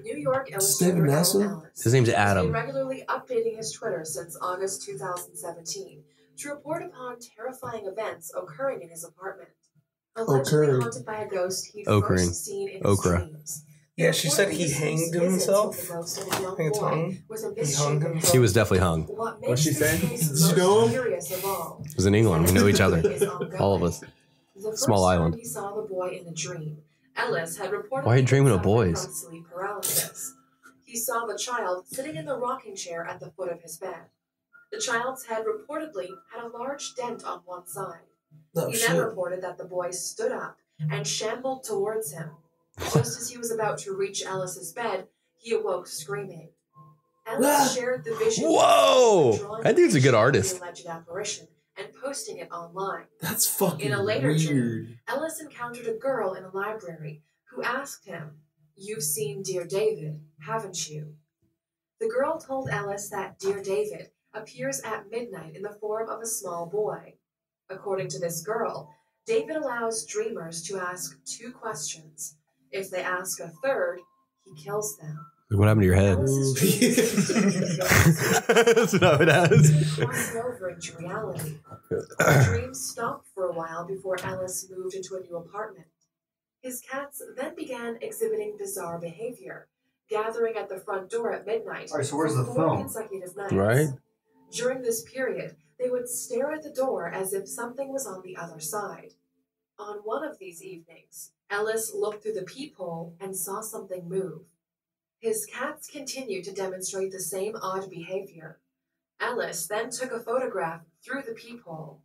New York David illustrator Nassau? Alan Ellis His name's has been Adam. regularly updating his Twitter since August 2017 to report upon terrifying events occurring in his apartment. Allegedly Occurring. haunted by a ghost he'd Occurring. first seen in his Okra. dreams. Yeah, she said he hanged himself. I I think it's hung. He hung himself. He was definitely hung. What'd she say? Did you know him? It was in England. We know each other. All of us. The first Small time island. he saw the boy in a dream, Ellis had reported Why are you dreaming of suffering boys? from sleep paralysis. He saw the child sitting in the rocking chair at the foot of his bed. The child's head reportedly had a large dent on one side. No He then shit. reported that the boy stood up and shambled towards him. Just as he was about to reach Ellis's bed, he awoke screaming. Ellis shared the vision. Whoa! drawing That dude's a good picture of artist. the alleged apparition and posting it online. That's fucking In a later weird. dream, Ellis encountered a girl in a library who asked him, "You've seen Dear David, haven't you?" The girl told Ellis that Dear David appears at midnight in the form of a small boy. According to this girl, David allows dreamers to ask 2 questions. If they ask a third, he kills them. What happened to your head? Ellis's dreams That's not what it is. crossing over into reality. The dreams stopped for a while before Ellis moved into a new apartment. His cats then began exhibiting bizarre behavior, gathering at the front door at midnight. All right, so where's the for 4 film? consecutive nights. Right? During this period, they would stare at the door as if something was on the other side. On one of these evenings, Ellis looked through the peephole and saw something move. His cats continued to demonstrate the same odd behavior. Ellis then took a photograph through the peephole.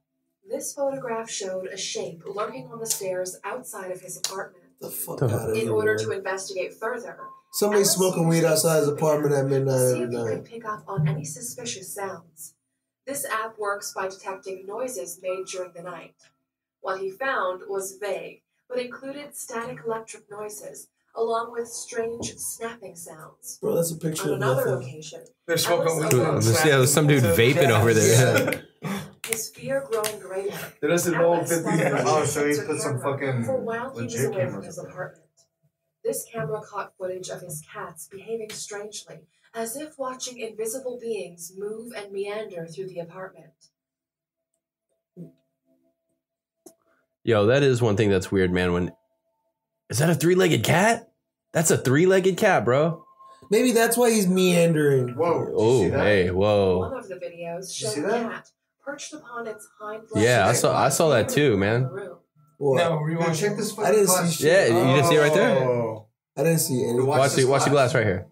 This photograph showed a shape lurking on the stairs outside of his apartment. The fuck out of In here. order to investigate further, Somebody's Ellis smoking used weed his outside his sleep apartment app at midnight to see every if he night. could pick up on any suspicious sounds. This app works by detecting noises made during the night. What he found was vague, but included static electric noises, along with strange snapping sounds. Bro, that's a picture On of another nothing. occasion, They're smoking Ellis weed. awoke Yeah, there's some dude vaping over there. his fear growing greater. There is an Ellis old 50 started running Oh, his so he sensor put some camera fucking for while he was legit away from cameras his up there. apartment. This camera caught footage of his cats behaving strangely, as if watching invisible beings move and meander through the apartment. Yo, that is one thing that's weird, man. Is that a 3-legged cat? That's a 3-legged cat, bro. Maybe that's why he's meandering. Whoa. Did you Oh, see that? hey, One whoa. of the videos you see showed a that? cat perched upon its hind Yeah, legs I saw that too, man. What? No, Dude, rewind. check this I fucking didn't glass. see shit. Yeah, you didn't see it right there? Oh. I didn't see any. Watch Watch this the glass right here.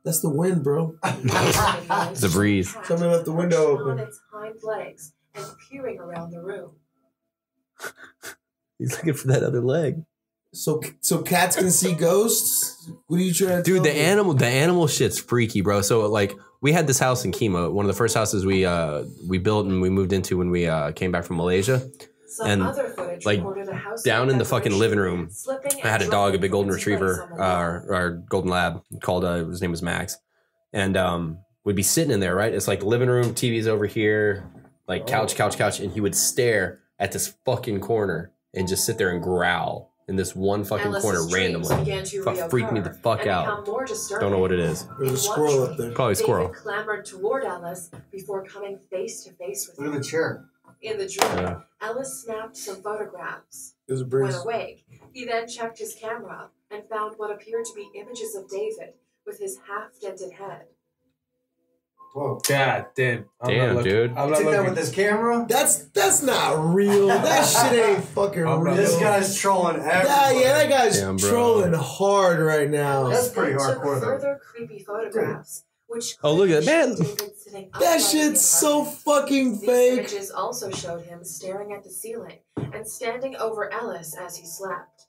That's the wind, bro. It's a breeze. Somebody left the window perched on open. its hind legs and peering around the room. He's looking for that other leg. So cats can see ghosts? What are you trying to Dude, tell the me? animal shit's freaky, bro. So like we had this house in Kimo, one of the first houses we built and we moved into when we came back from Malaysia. Some And, other footage like, recorded a house down in the fucking living room, slipping I had a and dog, a dropping big from golden its place retriever, on the wall. our golden lab called his name was Max. And we'd be sitting in there, right? It's like living room, TV's over here, like couch, and he would stare at this fucking corner and just sit there and growl in this one fucking Ellis's corner dreams randomly. began to Fuck, freaked me the reoccur fuck and out. become more disturbing. Don't know what it is. There's a In squirrel one up there. Probably a squirrel. David clambered toward Ellis before coming face to face with Look him. at the chair. In the dream, Yeah. Ellis snapped some photographs. There's a When breeze. awake, he then checked his camera and found what appeared to be images of David with his half-dented head. Whoa. God damn. Damn, dude. I'm You not took that looking. with this camera? That's not real. That shit ain't fucking I'm real. not- This guy's trolling everybody. Yeah, that guy's Damn, bro. trolling hard right now. That's pretty Then took hardcore, though. further creepy photographs, which Oh, look at that. clearly showed David sitting That upright in shit's the so apartment. fucking These fake. images also showed him staring at the ceiling and standing over Ellis as he slept.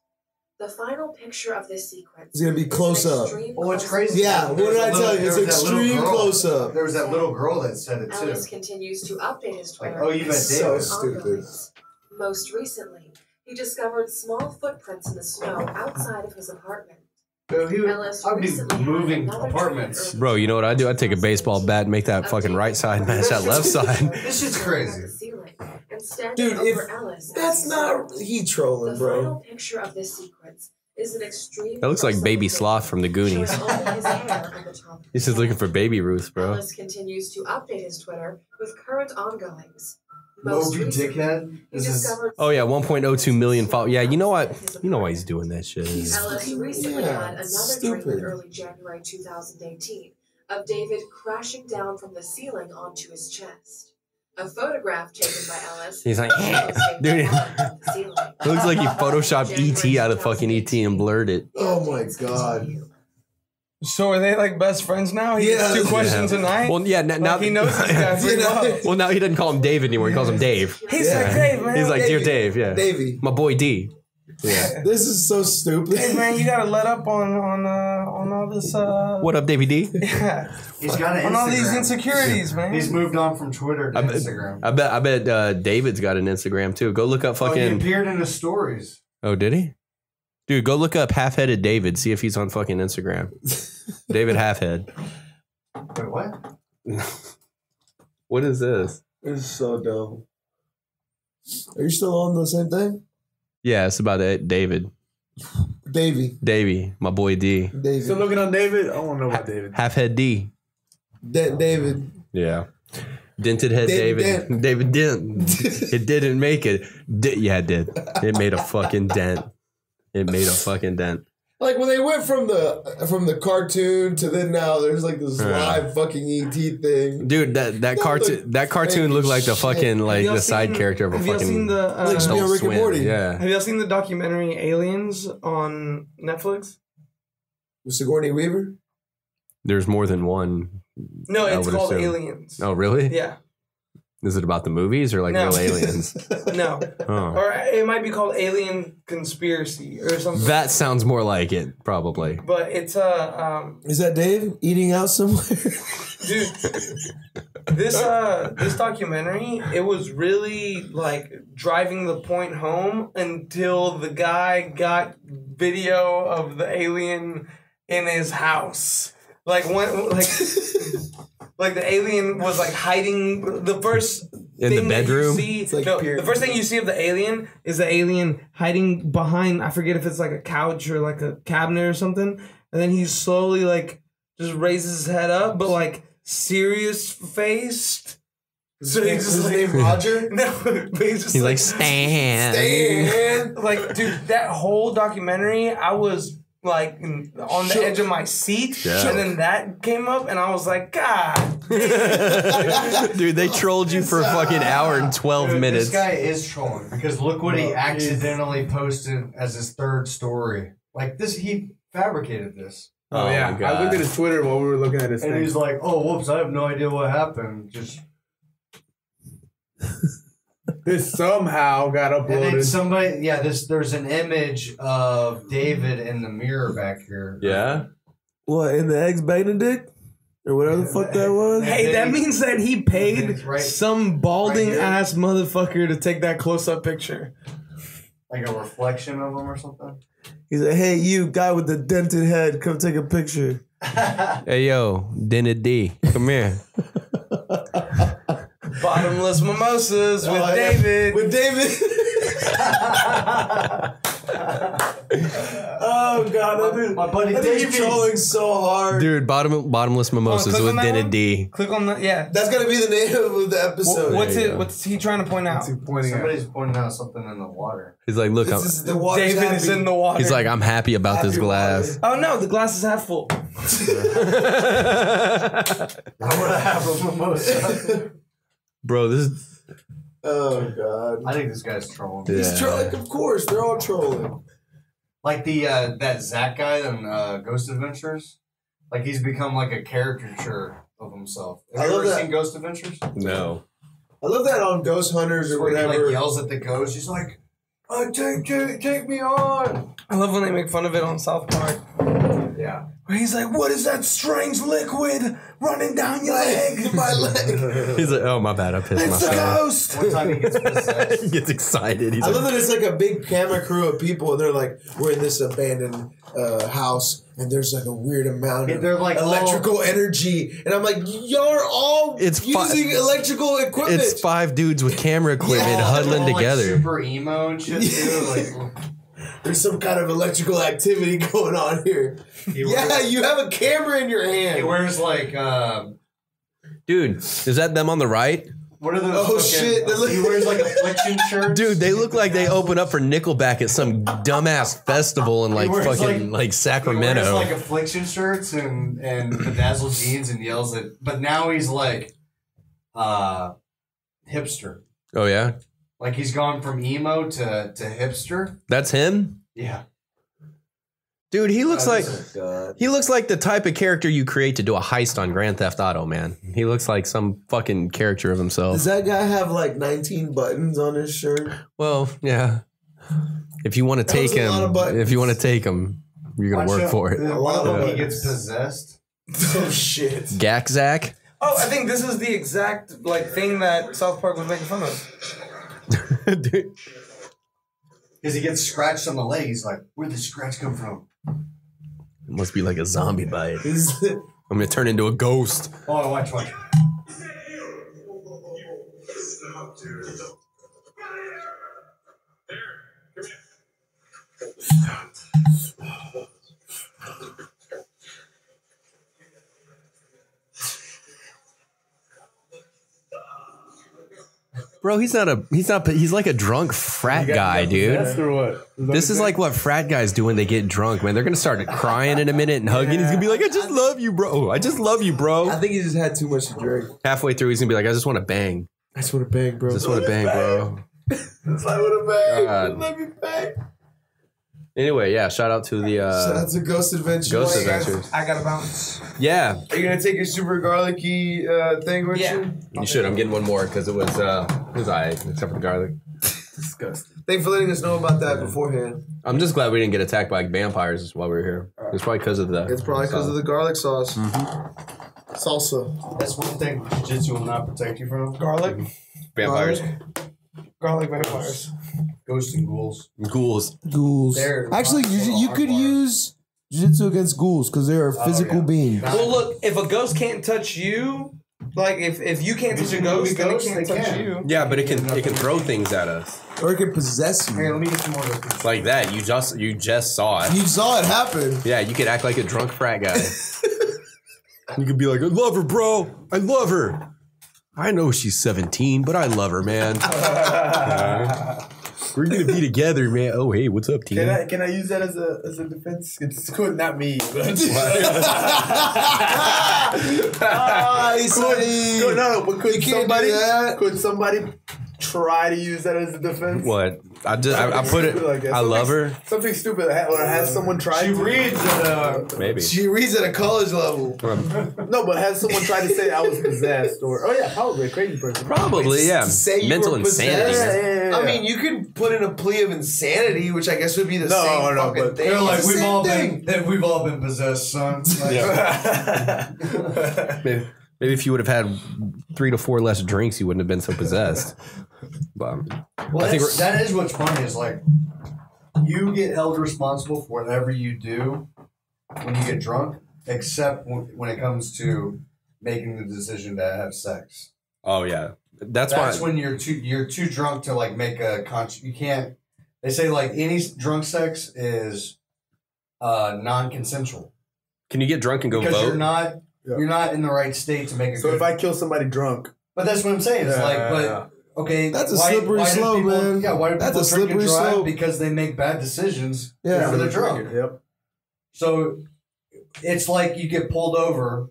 The final picture of this sequence It's gonna be is an close up. extreme Oh, it's close-up. crazy. Yeah, what did I tell you? It's extreme close up. There was that little girl that said it, too. Ellis continues to update his Like, Twitter. oh, you met So David. stupid. Most recently, he discovered small footprints in the snow outside of his apartment. So Ellis I'd be recently had moving another apartments. treatment Bro, you know what I do? I take a baseball bat and make that fucking right side match that left side. This shit's crazy. Dude, that's not he trolling, The bro. final picture of this sequence is an extreme. That looks like Baby Sloth from the Goonies. showing only his hair on the top. He's just looking for Baby Ruth, bro. Ellis continues to update his Twitter with current ongoings. Moby Dickhead. He This is discovered Oh yeah, 1.02 million followers. Yeah, you know what? You know why he's doing that shit. Ellis recently Yeah, had another stupid. dream in early January 2018 of David crashing down from the ceiling onto his chest. A photograph taken by Ellis. He's like, dude, it it looks like he photoshopped ET out of fucking ET and blurred it. Oh my god. So are they like best friends now? He gets 2 questions a night. Well, yeah, now Like, he knows this guy pretty well. Well, now he doesn't call him David anymore. He calls him Dave. He's like, Dave, man. He's like, dear Davey. Dave, yeah. Davey. My boy D. Yeah. This is so stupid. Hey man, you gotta let up on all this. What up, Davey D? Yeah. he's got an On all these Instagram. insecurities, man. He's moved on from Twitter to Instagram. I bet David's got an Instagram too. Go look up Oh, he fucking. appeared in the stories. Oh, did he? Dude, go look up Half-Headed David. See if he's on fucking Instagram. David Halfhead. Wait, what? What is this? This is so dumb. Are you still on the same thing? Yeah, it's about it. David. Davey. My boy D. Davey. Still looking on David? I want to know about David. Half-Head D. David. Yeah. Dented head David David. David Dent. It didn't make it. Yeah, it did. It made a fucking dent. It made a fucking dent. Like when they went from the cartoon to then now there's like this live fucking ET thing. Dude, that cartoon looked like the fucking like Have y'all the side seen- character of a have y'all fucking seen the, Like Adult Rick and Swim. Morty. Yeah. Have y'all seen the documentary Aliens on Netflix? With Sigourney Weaver? There's more than one. No, I it's would called assume. Aliens. Oh, really? Yeah. Is it about the movies or like No. real aliens? No. Oh. Or it might be called Alien Conspiracy or something. That sounds more like it, probably. But it's Is that Dave eating out somewhere? dude, this documentary, it was really like driving the point home until the guy got video of the alien in his house. Like when like the alien was like hiding the first In the thing that you bedroom? see- It's like no, pure- the first thing you see of the alien is the alien hiding behind, I forget if it's like a couch or like a cabinet or something, and then he slowly like just raises his head up, but like serious faced. So he's just His like, name Roger? no, but he's just He's like, Stan. like, dude, that whole documentary, I was like on the edge of my seat, Yeah. and then that came up, and I was like, God, Dude, they trolled you for a fucking hour and 12 Dude, minutes. This guy is trolling because look what he accidentally posted as his third story. Like this, he fabricated this. Oh, yeah. my God. I looked at his Twitter while we were looking at his And thing. he's like, "Oh, whoops! I have no idea what happened." Just This somehow got and then uploaded. somebody, yeah. There's an image of David in the mirror back here. Yeah? What, in the Eggs Benedict? Or whatever the fuck that was? hey, that means that he paid Right- some balding right here. ass motherfucker to take that close up picture. Like a reflection of him or something. He's like, hey, you guy with the dented head, come take a picture. Hey, yo, Dennis D. Come here. Bottomless mimosas with Oh, yeah. David. With David. Oh god, that dude, my buddy that dude's Davey. trolling so hard. Dude, bottomless mimosas click with on that Dennis one. D. Click on the That's gonna be the name of the episode. What's There you it? go. What's he trying to point out? What's he pointing at? Somebody's pointing out something in the water. He's like, look, This is the water's David is happy. in the water. he's like, I'm happy about this Happy glass. oh no, the glass is half full. I want to have a mimosa. Bro, this is. Oh god. I think this guy's trolling. Yeah. He's trolling, of course, they're all trolling. Like the that Zach guy on Ghost Adventures. Like he's become like a caricature of himself. Have I you love ever that. seen Ghost Adventures? No. I love that on Ghost Hunters or Where he whatever. like yells at the ghost. He's like, take me on. I love when they make fun of it on South Park. Yeah. Where he's like, what is that strange liquid running down your leg? My leg. He's like, oh, my bad. I pissed It's a myself. ghost. One time he gets possessed. He gets excited. He's I love like, that it's like a big camera crew of people, and they're like, we're in this abandoned house, and there's like a weird amount of They're like electrical energy, and I'm like, y'all are all using electrical equipment. it's 5 dudes with camera equipment Yeah. huddling all, like, together. super emo and shit too. Like, There's some kind of electrical activity going on here. Yeah, you have a camera in your he hand. wears like Dude, is that them on the right? what are those? Oh, shit, they're He wears like affliction shirts. Dude, they look like they open up for Nickelback at some dumbass festival in like wears, fucking like He wears Sacramento. like affliction shirts and bedazzled jeans and yells at. But now he's like hipster. Oh yeah, Like he's gone from emo to hipster. that's him. Yeah. Dude, he looks like God. he looks like the type of character you create to do a heist on Grand Theft Auto, man. He looks like some fucking character of himself. Does that guy have like 19 buttons on his shirt? Well, yeah. If you want to take was a lot of him, buttons. if you want to take him, you're gonna work for it. One of them, Yeah. he gets possessed. Oh shit. Gak Zach. Oh, I think this is the exact like thing that South Park was making fun of. Dude. Because he gets scratched on the leg. He's like, where'd the scratch come from? It must be like a zombie bite. I'm gonna turn into a ghost. Oh, watch. Bro, he's like a drunk frat guy, dude. That's or what? This is like what frat guys do when they get drunk, man. They're gonna start crying in a minute and hugging. He's gonna be like, I just love you, bro. I just love you, bro. I think he just had too much to drink. Halfway through, he's gonna be like, I just want to bang. I just want to bang, bro. Just want to bang, bro. I want to bang. God. Let me bang. Anyway, yeah, shout out to the Shout out to Ghost Adventures. Ghost Hey, guys, Adventures. I gotta bounce. Yeah, Are you gonna take your super garlicky thing with Yeah. you? you should. I'm getting one more because it was alright, except for the garlic. disgusting. Thanks for letting us know about that beforehand. I'm just glad we didn't get attacked by vampires while we were here. It's probably because of the. It's probably because of the garlic sauce. Salsa. That's one thing jiu-jitsu will not protect you from. Garlic, vampires, garlic vampires. Ghosts and ghouls. ghouls. Ghouls. They're Actually, you could use jiu-jitsu against ghouls because they're a physical being. Well, look, if a ghost can't touch you, like if you can't touch a ghost, then it can't touch you. Yeah, but it can throw things at us Or it can possess Hey, you. let me get some more of this. like that. You just saw it. You saw it happen. Yeah, you could act like a drunk frat guy. You could be like, I love her, bro. I love her. I know she's 17, but I love her, man. We're gonna be together, man. Oh, hey, what's up, team? Can I use that as a defense? It's cool, not me. But could somebody try to use that as a defense? What? I put it. I love her. Something stupid, or has someone tried? She reads at Maybe. She reads at a college level. No, but has someone tried to say I was possessed, or probably a crazy person. Probably, yeah. To say you Mental were insanity. possessed? man. Yeah. I mean, you could put in a plea of insanity, which I guess would be the No, same no, fucking but thing. They're like, It's the we've same all been possessed, son. Like, Maybe if you would have had 3 to 4 less drinks, you wouldn't have been so possessed. But Well, I think that is what's funny is like you get held responsible for whatever you do when you get drunk, except when it comes to making the decision to have sex. oh yeah, that's why. when you're too drunk to like make a you can't. They say like any drunk sex is non-consensual Can you get drunk and go because vote? you're not in the right state to make a. So good, if I kill somebody drunk, but that's what I'm saying. It's okay, That's a slippery do slope, people, man. Yeah, why do That's people a drink and slippery drive? slope. Because they make bad decisions Yeah. whenever they're drunk. Yep. So it's like you get pulled over,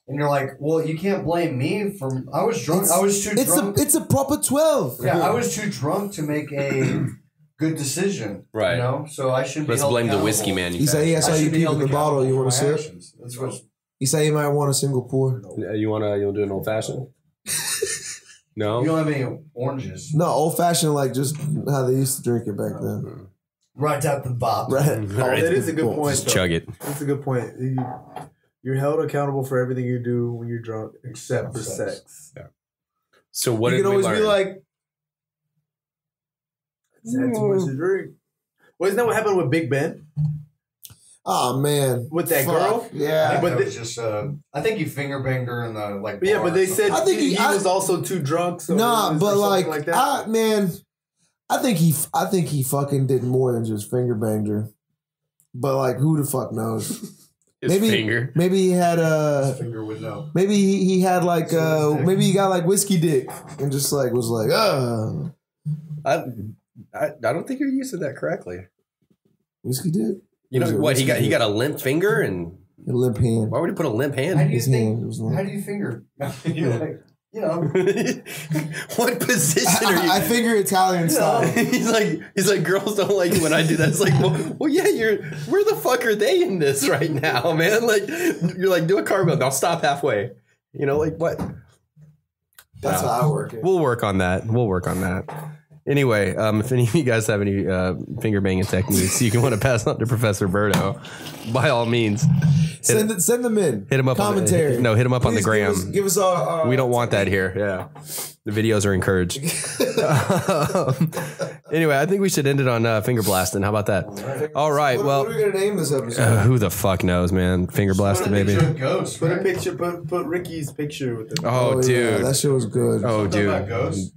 and you're like, "Well, you can't blame me for I was drunk. I was too drunk. It's a proper 12. Yeah, I was too drunk to make a good decision. Right. You know, so I should. Let's be held blame the accountable. whiskey He manufacturer. said, I saw I you should be keeping held the bottle. You accountable want to for my sip? actions. That's what's. He said you might want a single pour. You wanna do an old fashioned? No. You don't have any oranges. No, old fashioned, like just how they used to drink it back then. Right at the bottom. Right. Oh, that is a good point. Just though. chug it. That's a good point. You're held accountable for everything you do when you're drunk, except for sex. Yeah. So what You did can we always learn? be like, It's had too much to drink. Well, isn't that what happened with Big Ben? oh man, With that Fuck, girl? Yeah, But But it was just, I think he finger banged her in the like. Yeah, bar but or they something. said I think he I- was also too drunk. So nah, or but something like, that. man, I think he fucking did more than just finger banged her. But like, who the fuck knows? His maybe finger. maybe he had His finger would know. maybe he had like maybe he got like whiskey dick and just like was like I don't think you're using that correctly. whiskey dick. You know Was it what? He whiskey got a limp finger, and A limp hand. why would he put a limp How hand? do you His hand was think? limp. How do you finger? You're like, you know, What position are you? I figure Italian style. he's like, girls don't like it when I do that. It's like, well, yeah, where the fuck are they in this right now, man? Like, you're like, do a cartwheel. Now stop halfway. You know, like what? That's how I work it. We'll work on that. Anyway, if any of you guys have any finger banging techniques you can want to pass on to Professor Berto, by all means, Send them in. hit him up. Commentary. Hit him up on the Please gram. Give us our We don't want that here. Yeah. The videos are encouraged. Anyway, I think we should end it on finger blasting. How about that? All right. What Well, are we gonna name this episode? who the fuck knows, man? Finger blasting, maybe. Ghost. Put a picture. Put Ricky's picture with it. Oh, yeah, dude. that shit was good. Oh, Something about dude. ghosts.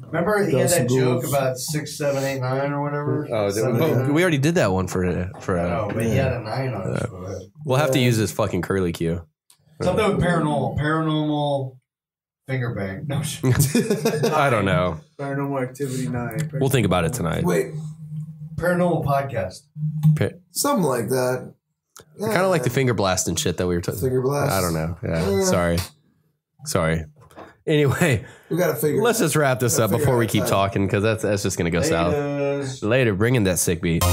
Remember he had Ghosts that and joke ghouls. about 6, 7, 8, 9 or whatever. Oh, Seven, but 8, we already did that one for. No, but he had a 9 on his foot. We'll have to use this fucking curly cue. Something with paranormal finger bang. No shit. I don't know. Paranormal Activity 9. We'll think about it tonight. Wait, Paranormal podcast. something like that. Kind of like the finger blasting shit that we were talking. Finger blast. I don't know. Yeah. Sorry. Anyway, We gotta figure. let's just wrap this up Figure before out we keep time. talking because that's just gonna go south. Laters. Later, bring in that sick beat.